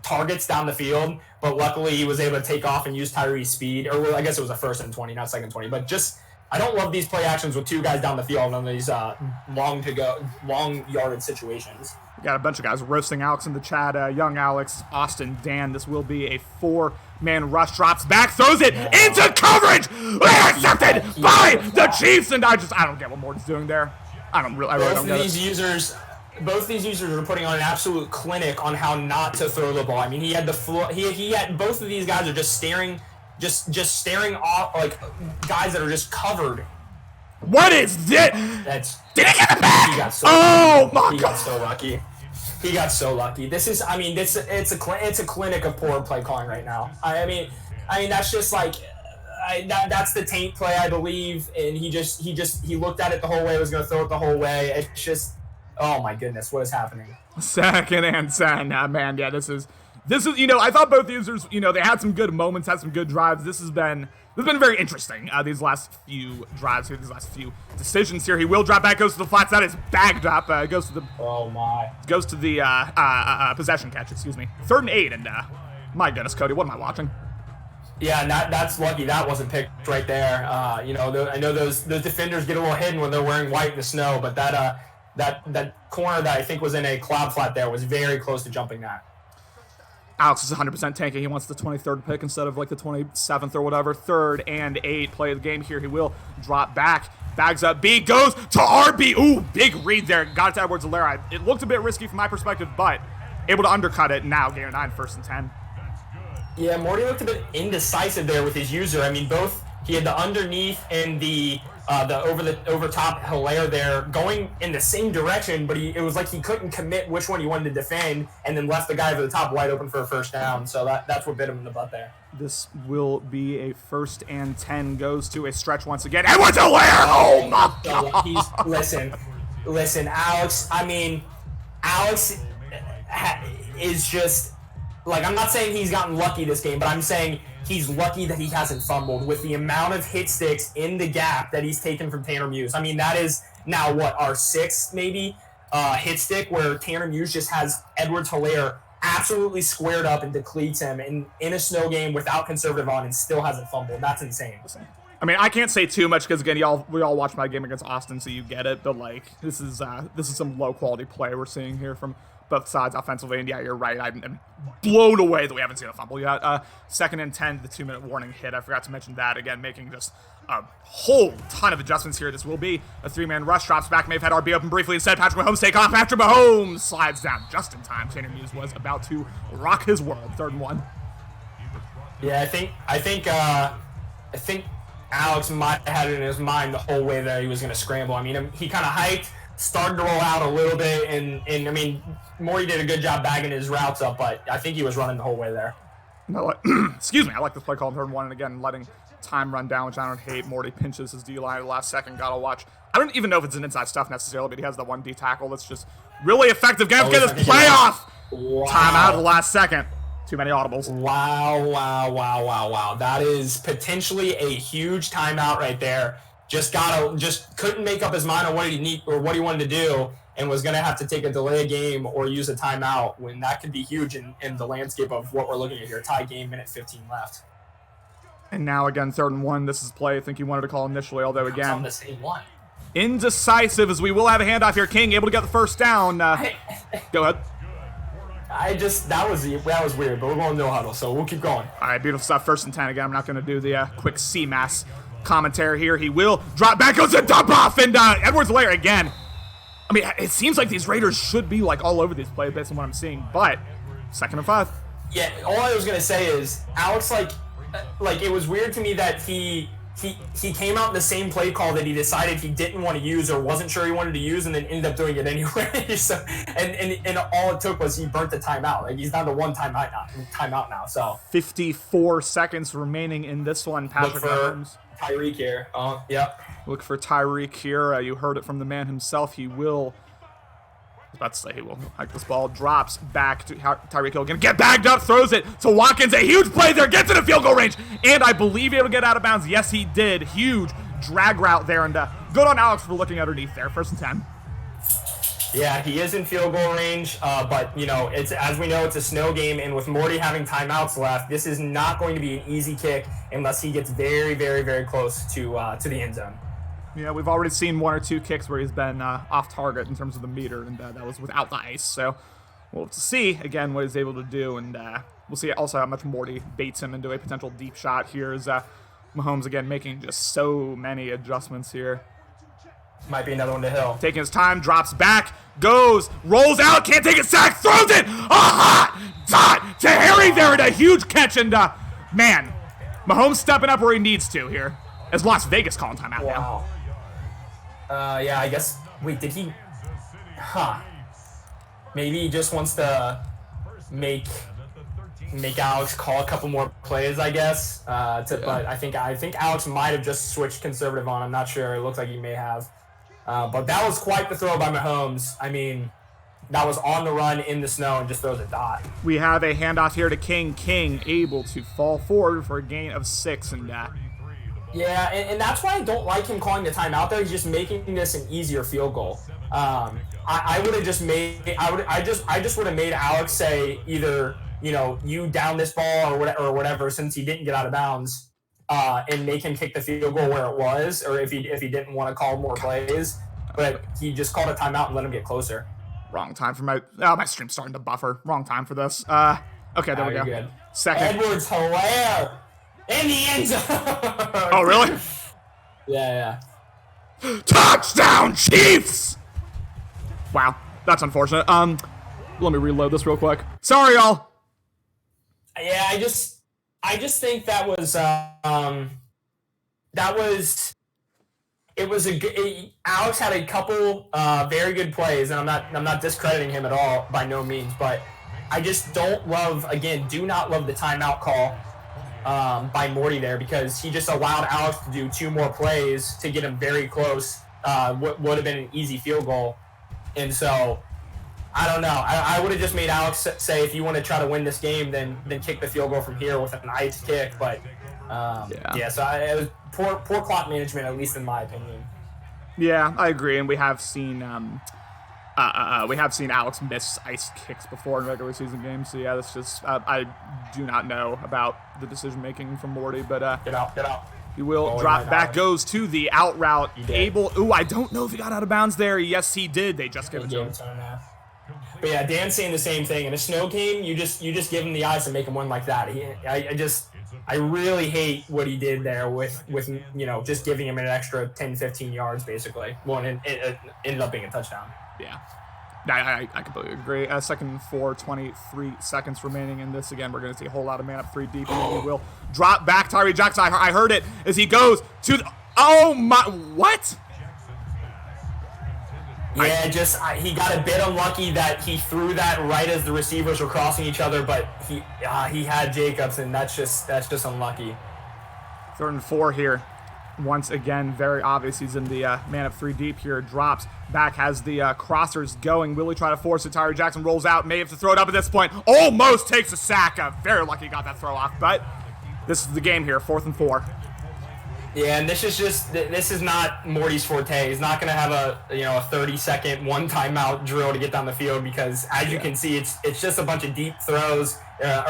targets down the field. But luckily, he was able to take off and use Tyree's speed. Or well, I guess it was a 1st and 20, not 2nd and 20. But just... I don't love these play actions with 2 guys down the field on these long yarded situations. We got a bunch of guys roasting Alex in the chat. Young Alex, Austin, Dan. This will be a 4-man rush. Drops back, throws it into coverage. Intercepted by the Chiefs, and I don't get what Morton's doing there. I really don't get it. Both these users are putting on an absolute clinic on how not to throw the ball. I mean, he had the floor. He had both of these guys are just staring. Just staring off like guys that are just covered. What is this? Did he get it back? He got so my God! He got so lucky. He got so lucky. It's a clinic of poor play calling right now. I mean that's just like that's the taint play, I believe, and he looked at it the whole way. Was going to throw it the whole way. It's just, oh my goodness, what is happening? 2nd and 10. Man, yeah, this is. I thought both users, they had some good moments, had some good drives. This has been very interesting, these last few drives here, these last few decisions here. He will drop back, goes to the flats. That is bagged up. Goes to the possession catch, excuse me. 3rd and 8, and my goodness, Cody, what am I watching? Yeah, and that's lucky that wasn't picked right there. I know those defenders get a little hidden when they're wearing white in the snow, but that corner that I think was in a cloud flat there was very close to jumping that. Alex is 100% tanking. He wants the 23rd pick instead of like the 27th or whatever. 3rd and 8. Play of the game here. He will drop back. Bags up B. Goes to RB. Ooh, big read there. Got it to Edwards-Helaire. It looked a bit risky from my perspective, but able to undercut it. Now, gain of 9, 1st and 10. Yeah, Morty looked a bit indecisive there with his user. I mean, both he had the underneath and the over top Helaire there going in the same direction, but it was like he couldn't commit which one he wanted to defend, and then left the guy over the top wide open for a 1st down. So that's what bit him in the butt there. This will be a 1st and 10. Goes to a stretch once again. Edwards-Helaire! Oh my God! Listen, Alex. I mean, Alex is just like, I'm not saying he's gotten lucky this game, but I'm saying he's lucky that he hasn't fumbled with the amount of hit sticks in the gap that he's taken from Tanner Muse. I mean, that is now what, our 6th maybe hit stick where Tanner Muse just has Edwards-Helaire absolutely squared up and depletes him in a snow game without conservative on and still hasn't fumbled. That's insane. I mean, I can't say too much because again, we all watched my game against Austin, so you get it. But like, this is some low quality play we're seeing here from both sides offensively. And yeah, you're right. I'm blown away that we haven't seen a fumble yet. 2nd and 10, the 2-minute warning hit. I forgot to mention that again, making just a whole ton of adjustments here. This will be a 3-man rush. Drops back. May have had RB open briefly. Instead, Patrick Mahomes take off. Patrick Mahomes slides down just in time. Tanner Muse was about to rock his world. 3rd and 1. Yeah, I think Alex might have had it in his mind the whole way that he was going to scramble. I mean, he kind of hiked, started to roll out a little bit, and I mean, Morty did a good job bagging his routes up, but I think he was running the whole way there. No, excuse me. I like this play call in 3rd and 1, and again, letting time run down, which I don't hate. Morty pinches his D-line at the last second. Gotta watch. I don't even know if it's an inside stuff necessarily, but he has the 1 D tackle that's just really effective. Get his playoff! Wow. Time out at the last second. Too many audibles. Wow. That is potentially a huge timeout right there. Just couldn't make up his mind on what he wanted to do, and was going to have to take a delay game or use a timeout when that could be huge in the landscape of what we're looking at here. Tie game, minute 15 left. And now again, 3rd and 1. This is play I think he wanted to call initially, although again, on the same one. Indecisive as we will have a handoff here. King able to get the 1st down. Go ahead. That was weird, but we're going no huddle, so we'll keep going. All right, beautiful stuff. 1st and 10 again. I'm not going to do the quick CMAS commentary here. He will drop back, goes to dump off, and Edwards-Helaire again. I mean, it seems like these Raiders should be like all over these plays based on what I'm seeing, but 2nd and 5. Yeah, all I was going to say is Alex, like it was weird to me that he came out in the same play call that he decided he didn't want to use or wasn't sure he wanted to use, and then ended up doing it anyway. So, and all it took was he burnt the timeout. Like, he's down to 1 timeout now. So 54 seconds remaining in this one. Patrick Mahomes. Tyreek here. Yep. Look for Tyreek here. You heard it from the man himself. He will. I was about to say he will hike this ball. Drops back to Tyreek Hill. Gonna get bagged up. Throws it to Watkins. A huge play there. Gets in a field goal range. And I believe he'll get out of bounds. Yes, he did. Huge drag route there. And good on Alex for looking underneath there. 1st and 10. Yeah, he is in field goal range, but it's, as we know, it's a snow game, and with Morty having timeouts left, this is not going to be an easy kick unless he gets very, very, very close to the end zone. Yeah, we've already seen 1 or 2 kicks where he's been off target in terms of the meter, and that was without the ice. So we'll have to see again what he's able to do, and we'll see also how much Morty baits him into a potential deep shot here. As Mahomes again making just so many adjustments here. Might be another one to Hill. Taking his time, drops back, goes, rolls out, can't take a sack, throws it! A hot dot to Harry there, and a huge catch, and man, Mahomes stepping up where he needs to here. As Las Vegas calling timeout now. Yeah, I guess, wait, did he, maybe he just wants to make Alex call a couple more plays, I guess, but I think Alex might have just switched conservative on. I'm not sure. It looks like he may have. But that was quite the throw by Mahomes. I mean, that was on the run in the snow and just throws a dot. We have a handoff here to King. King able to fall forward for a gain of 6, and yeah, and that's why I don't like him calling the timeout there. He's just making this an easier field goal. I would have just made I just would have made Alex say either you down this ball or whatever, since he didn't get out of bounds. And make him kick the field goal where it was, or if he didn't want to call more plays, but he just called a timeout and let him get closer. Wrong time for my stream's starting to buffer. Wrong time for this. Okay, there we go. Good. Second. Edwards-Helaire in the end zone. Oh, really? Yeah. Touchdown, Chiefs! Wow, that's unfortunate. Let me reload this real quick. Sorry, y'all. Yeah, I just think that was Alex had a couple very good plays, and I'm not discrediting him at all by no means, but I just do not love the timeout call by Morty there, because he just allowed Alex to do 2 more plays to get him very close. What would have been an easy field goal, and so I don't know. I would have just made Alex say, if you want to try to win this game, then kick the field goal from here with a nice kick. But so it was poor clock management, at least in my opinion. Yeah, I agree, and we have seen Alex miss ice kicks before in regular season games. So yeah, that's just I do not know about the decision making from Morty, but get out. He will drop back, goes to the out route. Ooh, I don't know if he got out of bounds there. Yes, he did. They just gave it to him. But yeah, Dan's saying the same thing. In a snow game, you just give him the ice and make him win like that. I really hate what he did there with just giving him an extra 10, 15 yards basically. Well, it ended up being a touchdown. Yeah. I completely agree. Second for 23 seconds remaining in this. Again, we're going to see a whole lot of man up 3 deep, and he will drop back. Tyree Jackson, I heard it as he goes to the... Oh, my... What? Yeah, he got a bit unlucky that he threw that right as the receivers were crossing each other, but he had Jacobs, and that's just unlucky. 3rd and 4 here. Once again, very obvious he's in the man up 3 deep here. Drops back, has the crossers going. Will he try to force it? Tyree Jackson rolls out, may have to throw it up at this point. Almost takes a sack. Very lucky he got that throw off, but this is the game here. 4th and 4. Yeah, and this is not Morty's forte. He's not going to have a 30-second one timeout drill to get down the field, because as you can see, it's just a bunch of deep throws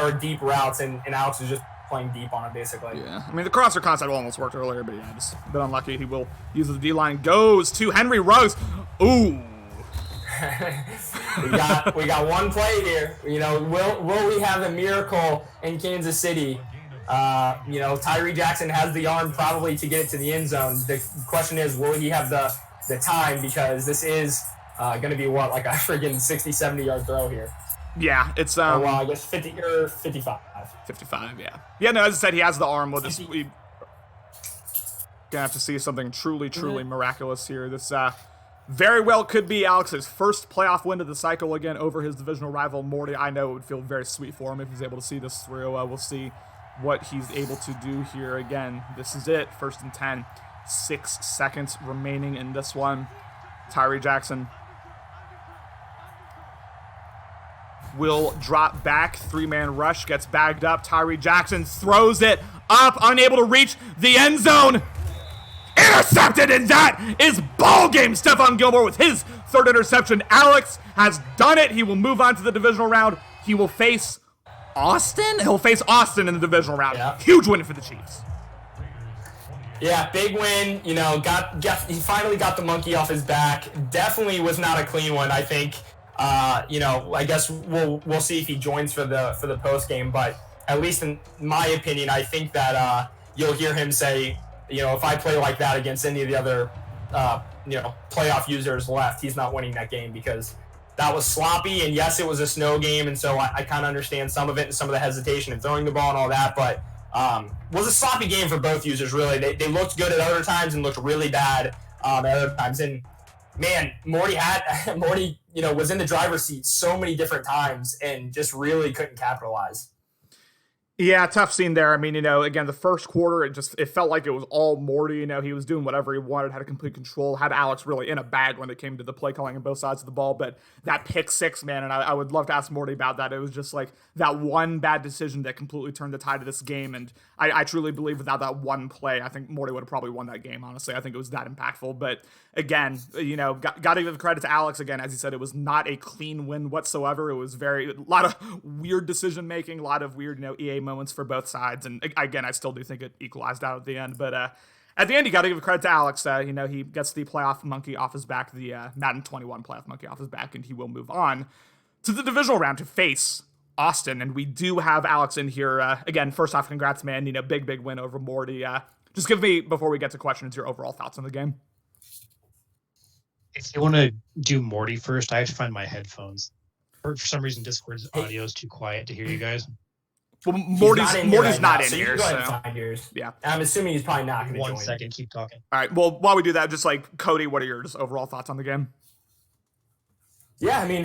or deep routes, and Alex is just playing deep on it basically. Yeah, I mean the crosser concept almost worked earlier, but yeah, just a bit unlucky. He will use the D line. Goes to Henry Ruggs. Ooh. we got one play here. Will we have a miracle in Kansas City? Tyree Jackson has the arm probably to get it to the end zone. The question is, will he have the time? Because this is going to be like a friggin' 60, 70 yard throw here. Yeah, it's I guess 50 or 55. 55, yeah. Yeah, no, as I said, he has the arm with this. We're gonna have to see something truly miraculous here. This very well could be Alex's first playoff win of the cycle again over his divisional rival Morty. I know it would feel very sweet for him if he's able to see this through. We'll see what he's able to do here again. This is it. 1st and 10. 6 seconds remaining in this one. Tyree Jackson will drop back. 3-man rush, gets bagged up. Tyree Jackson throws it up, unable to reach the end zone. Intercepted, and that is ball game. Stephon Gilmore with his 3rd interception. Alex has done it. He will move on to the divisional round. He will face Austin? He'll face Austin in the divisional round. Yeah. Huge win for the Chiefs. Yeah, big win. He finally got the monkey off his back. Definitely was not a clean one, I think. I guess we'll see if he joins for the post game, but at least in my opinion, I think that you'll hear him say, if I play like that against any of the other playoff users left, he's not winning that game, because that was sloppy. And yes, it was a snow game, and so I kind of understand some of it and some of the hesitation in throwing the ball and all that, but was a sloppy game for both users, really. They looked good at other times and looked really bad at other times. And man, Morty was in the driver's seat so many different times and just really couldn't capitalize. Yeah, tough scene there. I mean, again, the first quarter, it felt like it was all Morty. He was doing whatever he wanted, had a complete control, had Alex really in a bag when it came to the play calling on both sides of the ball. But that pick 6, man, and I would love to ask Morty about that. It was just like that one bad decision that completely turned the tide of this game. And I truly believe without that one play, I think Morty would have probably won that game, honestly. I think it was that impactful. But again, got to give credit to Alex. Again, as he said, it was not a clean win whatsoever. It was a lot of weird decision making, a lot of weird, EA moments for both sides. And again, I still do think it equalized out at the end. But at the end, you got to give credit to Alex. He gets the playoff monkey off his back, the Madden 21 playoff monkey off his back, and he will move on to the divisional round to face Austin, and we do have Alex in here. Again, first off, congrats, man. Big win over Morty. Just give me, before we get to questions, your overall thoughts on the game. If you want to do Morty first, I have to find my headphones. For some reason, Discord's audio is too quiet to hear you guys. Well, Morty's not in so here. You can go ahead and find yours. Yeah. I'm assuming he's probably not going to join. 1 second, keep talking. All right. Well, while we do that, just like Cody, what are your just overall thoughts on the game? Yeah, I mean,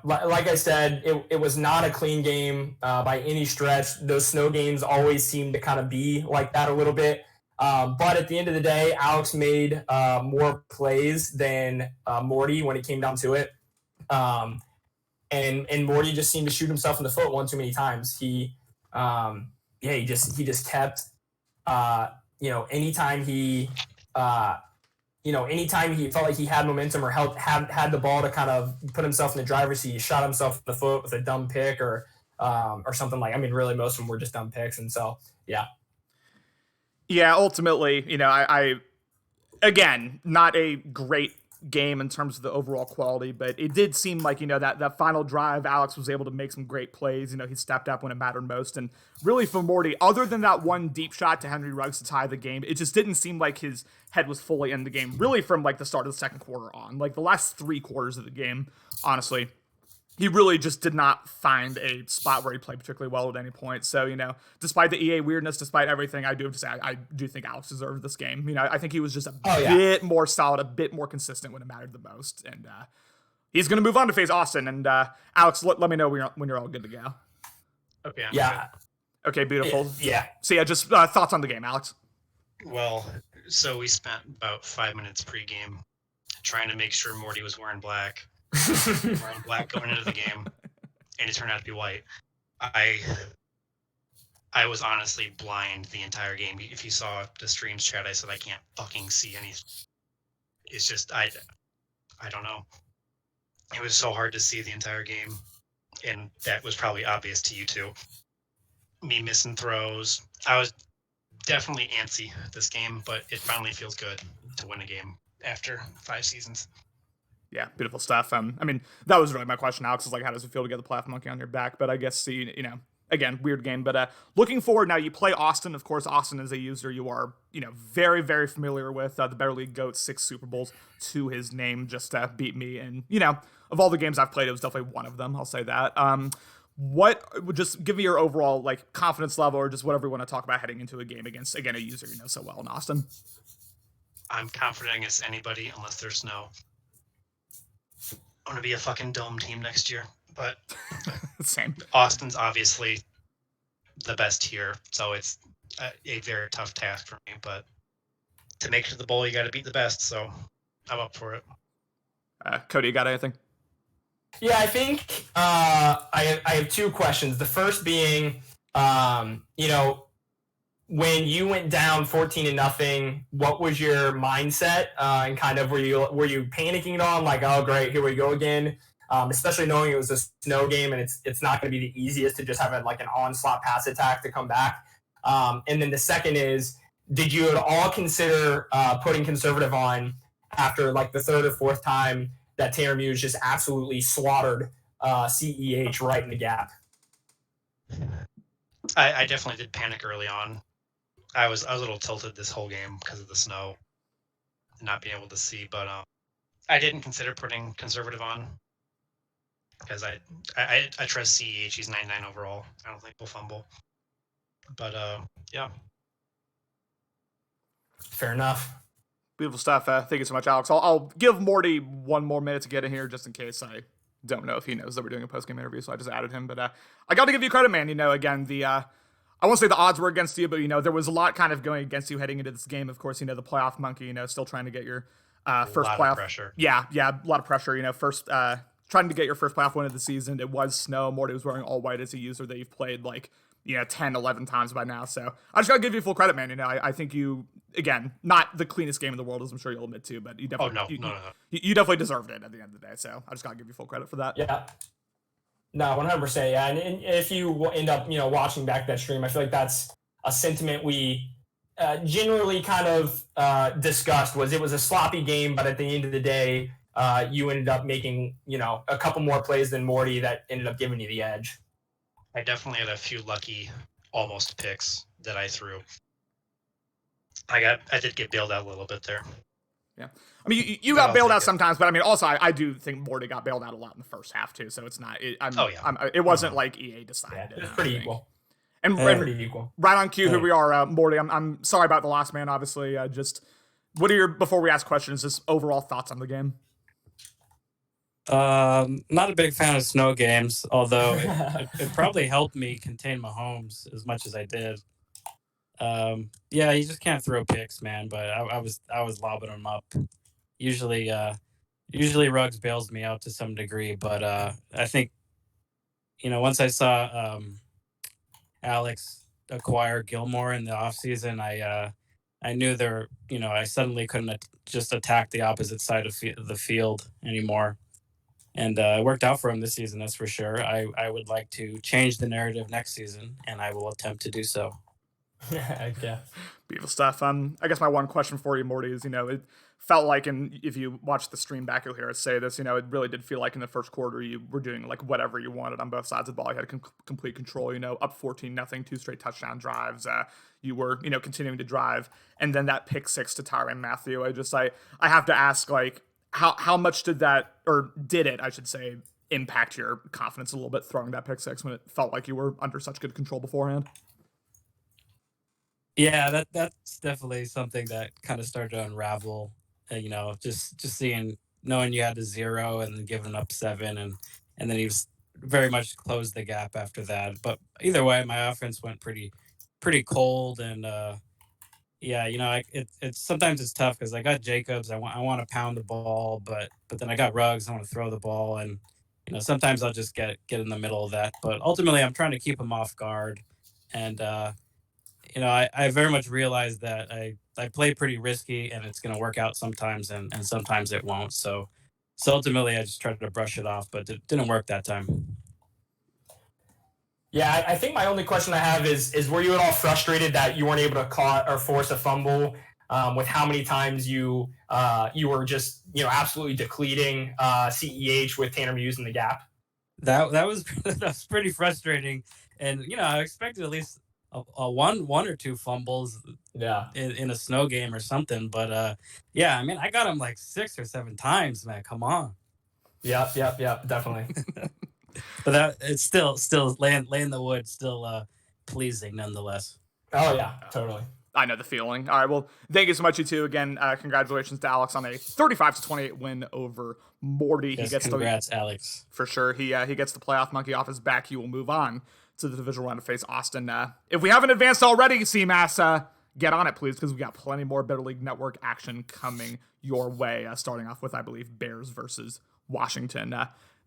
like I said, it was not a clean game by any stretch. Those snow games always seem to kind of be like that a little bit. But at the end of the day, Alex made more plays than Morty when it came down to it. And Morty just seemed to shoot himself in the foot one too many times. He just kept, anytime he felt like he had momentum or had the ball to kind of put himself in the driver's seat, he shot himself in the foot with a dumb pick or something really most of them were just dumb picks. And so, yeah. Yeah, ultimately, I again, not a great game in terms of the overall quality, but it did seem like, that final drive, Alex was able to make some great plays. He stepped up when it mattered most. And really for Morty, other than that one deep shot to Henry Ruggs to tie the game, it just didn't seem like his head was fully in the game, really from like the start of the second quarter on. Like the last 3 quarters of the game, honestly, he really just did not find a spot where he played particularly well at any point. So, despite the EA weirdness, despite everything, I do have to say, I do think Alex deserved this game. I think he was just a bit more solid, a bit more consistent when it mattered the most. And he's going to move on to face Austin. And Alex, let me know when you're all good to go. Okay. Yeah. Okay, beautiful. Yeah. So, yeah, just thoughts on the game, Alex. Well, so we spent about 5 minutes pregame trying to make sure Morty was wearing black. Wearing black going into the game, and it turned out to be white. I was honestly blind the entire game. If you saw the streams chat, I said I can't fucking see anything. It's just I don't know. It was so hard to see the entire game, and that was probably obvious to you too. Me missing throws. I was definitely antsy this game, but it finally feels good to win a game after 5 seasons. Yeah, beautiful stuff. That was really my question, Alex, is like, how does it feel to get the playoff monkey on your back? But I guess, again, weird game. But looking forward, now you play Austin. Of course, Austin is a user you are, very, very familiar with. The Better League GOAT, 6 Super Bowls to his name, just beat me. And, of all the games I've played, it was definitely one of them. I'll say that. Just give me your overall, like, confidence level or just whatever you want to talk about heading into a game against, again, a user you know so well in Austin. I'm confident against anybody unless there's snow. I'm going to be a fucking dome team next year, but same. Austin's obviously the best here, so it's a very tough task for me, but to make it to the bowl, you got to beat the best, so I'm up for it. Cody, you got anything? Yeah, I think I have 2 questions. The first being, when you went down 14-0, what was your mindset? And kind of were you panicking at all? I'm like, oh great, here we go again. Especially knowing it was a snow game and it's not going to be the easiest to just have an onslaught pass attack to come back. And then the second is, did you at all consider putting conservative on after like the 3rd or 4th time that Taylor Muse just absolutely slaughtered CEH right in the gap? I definitely did panic early on. I was a little tilted this whole game because of the snow, not being able to see. But I didn't consider putting conservative on because I trust CEH. He's 99 overall. I don't think he'll fumble. But yeah. Fair enough. Beautiful stuff. Thank you so much, Alex. I'll give Morty 1 more minute to get in here just in case. I don't know if he knows that we're doing a post-game interview, so I just added him. But I got to give you credit, man. Again, I won't say the odds were against you, but, there was a lot kind of going against you heading into this game. Of course, the playoff monkey, still trying to get your first playoff. Pressure. Yeah, a lot of pressure. First, trying to get your first playoff win of the season. It was snow. Morty was wearing all white as a user that you've played 10, 11 times by now. So I just got to give you full credit, man. I think you, again, not the cleanest game in the world, as I'm sure you'll admit to, but you definitely, no. You definitely deserved it at the end of the day. So I just got to give you full credit for that. Yeah. No, 100%. Yeah. And if you end up, watching back that stream, I feel like that's a sentiment we generally kind of discussed. Was it was a sloppy game, but at the end of the day, you ended up making, a couple more plays than Morty that ended up giving you the edge. I definitely had a few lucky almost picks that I threw. I did get bailed out a little bit there. Yeah. I mean, you But got I'll bailed take out it. sometimes, but I mean, also, I do think Morty got bailed out a lot in the first half, too. So it's not, Oh, yeah. it wasn't like EA decided Yeah, it. it was I pretty think. equal. And Pretty equal. right on cue, here Hey. we are, Morty. I'm sorry about the last man, obviously. Just, what are your, before we ask questions, just overall thoughts on the game? Not a big fan of snow games, although it probably helped me contain Mahomes as much as I did. Yeah, you just can't throw picks, man. But I was lobbing them up. Usually Ruggs bails me out to some degree, but I think once I saw Alex acquire Gilmore in the offseason, I knew I suddenly couldn't just attack the opposite side of the field anymore. And it worked out for him this season, that's for sure. I would like to change the narrative next season, and I will attempt to do so. Yeah. Beautiful stuff. I guess my one question for you, Morty, is, it felt like, and if you watch the stream back, you'll hear us say this, it really did feel like in the first quarter you were doing like whatever you wanted on both sides of the ball. You had complete control, up 14-0, 2 straight touchdown drives. You were, continuing to drive. And then that pick six to Tyrann Mathieu. I have to ask, like, how much did that, or did it, I should say, impact your confidence a little bit throwing that pick six when it felt like you were under such good control beforehand? Yeah, that's definitely something that kind of started to unravel. Just knowing you had a 0 and then giving up 7, and then he was very much closed the gap after that. But either way, my offense went pretty cold, and yeah, it's sometimes it's tough because I got Jacobs. I want to pound the ball, but then I got Ruggs. I want to throw the ball, and sometimes I'll just get in the middle of that. But ultimately, I'm trying to keep him off guard, and I very much realize that I play pretty risky, and it's going to work out sometimes, and sometimes it won't. So ultimately, I just tried to brush it off, but it didn't work that time. Yeah, I think my only question I have is were you at all frustrated that you weren't able to caught or force a fumble with how many times you were just absolutely depleting CEH with Tanner Muse in the gap? That was that was pretty frustrating, and I expected at least a one or two fumbles in a snow game or something, but yeah, I mean, I got him like 6 or 7 times, man. Come on. Yep, definitely. But that it's still laying the wood, still pleasing nonetheless. Oh yeah, totally. I know the feeling. All right, well, thank you so much, you two. Again, congratulations to Alex on a 35-28 win over Morty. Yes, congrats, Alex. For sure. He gets the playoff monkey off his back. He will move on to the divisional round to face Austin. If we haven't advanced already, CMAS, get on it, please, because we got plenty more Better League Network action coming your way, starting off with, I believe, Bears versus Washington.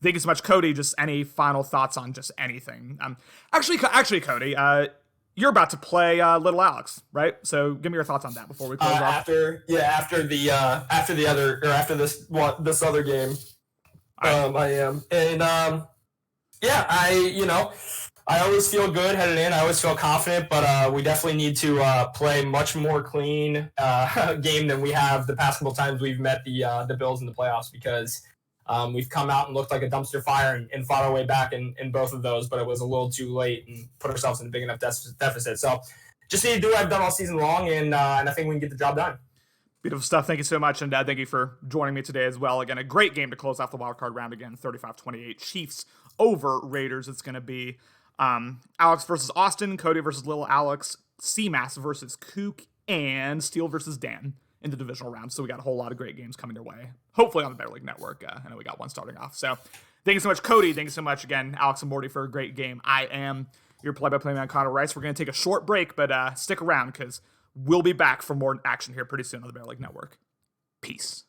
Thank you so much, Cody. Just any final thoughts on just anything? Actually, Cody, you're about to play Little Alex, right? So give me your thoughts on that before we close off. After this other game, I am, and I always feel good headed in. I always feel confident, but we definitely need to play much more clean game than we have the past couple times we've met the Bills in the playoffs, because we've come out and looked like a dumpster fire and fought our way back in both of those, but it was a little too late and put ourselves in a big enough deficit. So just need to do what I've done all season long, and I think we can get the job done. Beautiful stuff. Thank you so much, and thank you for joining me today as well. Again, a great game to close off the wildcard round again, 35-28. Chiefs over Raiders. It's going to be Alex versus Austin, Cody versus Little Alex, CMAS versus Kook, and Steele versus Dan in the divisional round. So we got a whole lot of great games coming your way, hopefully on the Better League Network. I know we got one starting off. So thank you so much, Cody. Thank you so much again, Alex and Morty, for a great game. I am your play-by-play man, Connor Rice. We're going to take a short break, but stick around because we'll be back for more action here pretty soon on the Better League Network. Peace.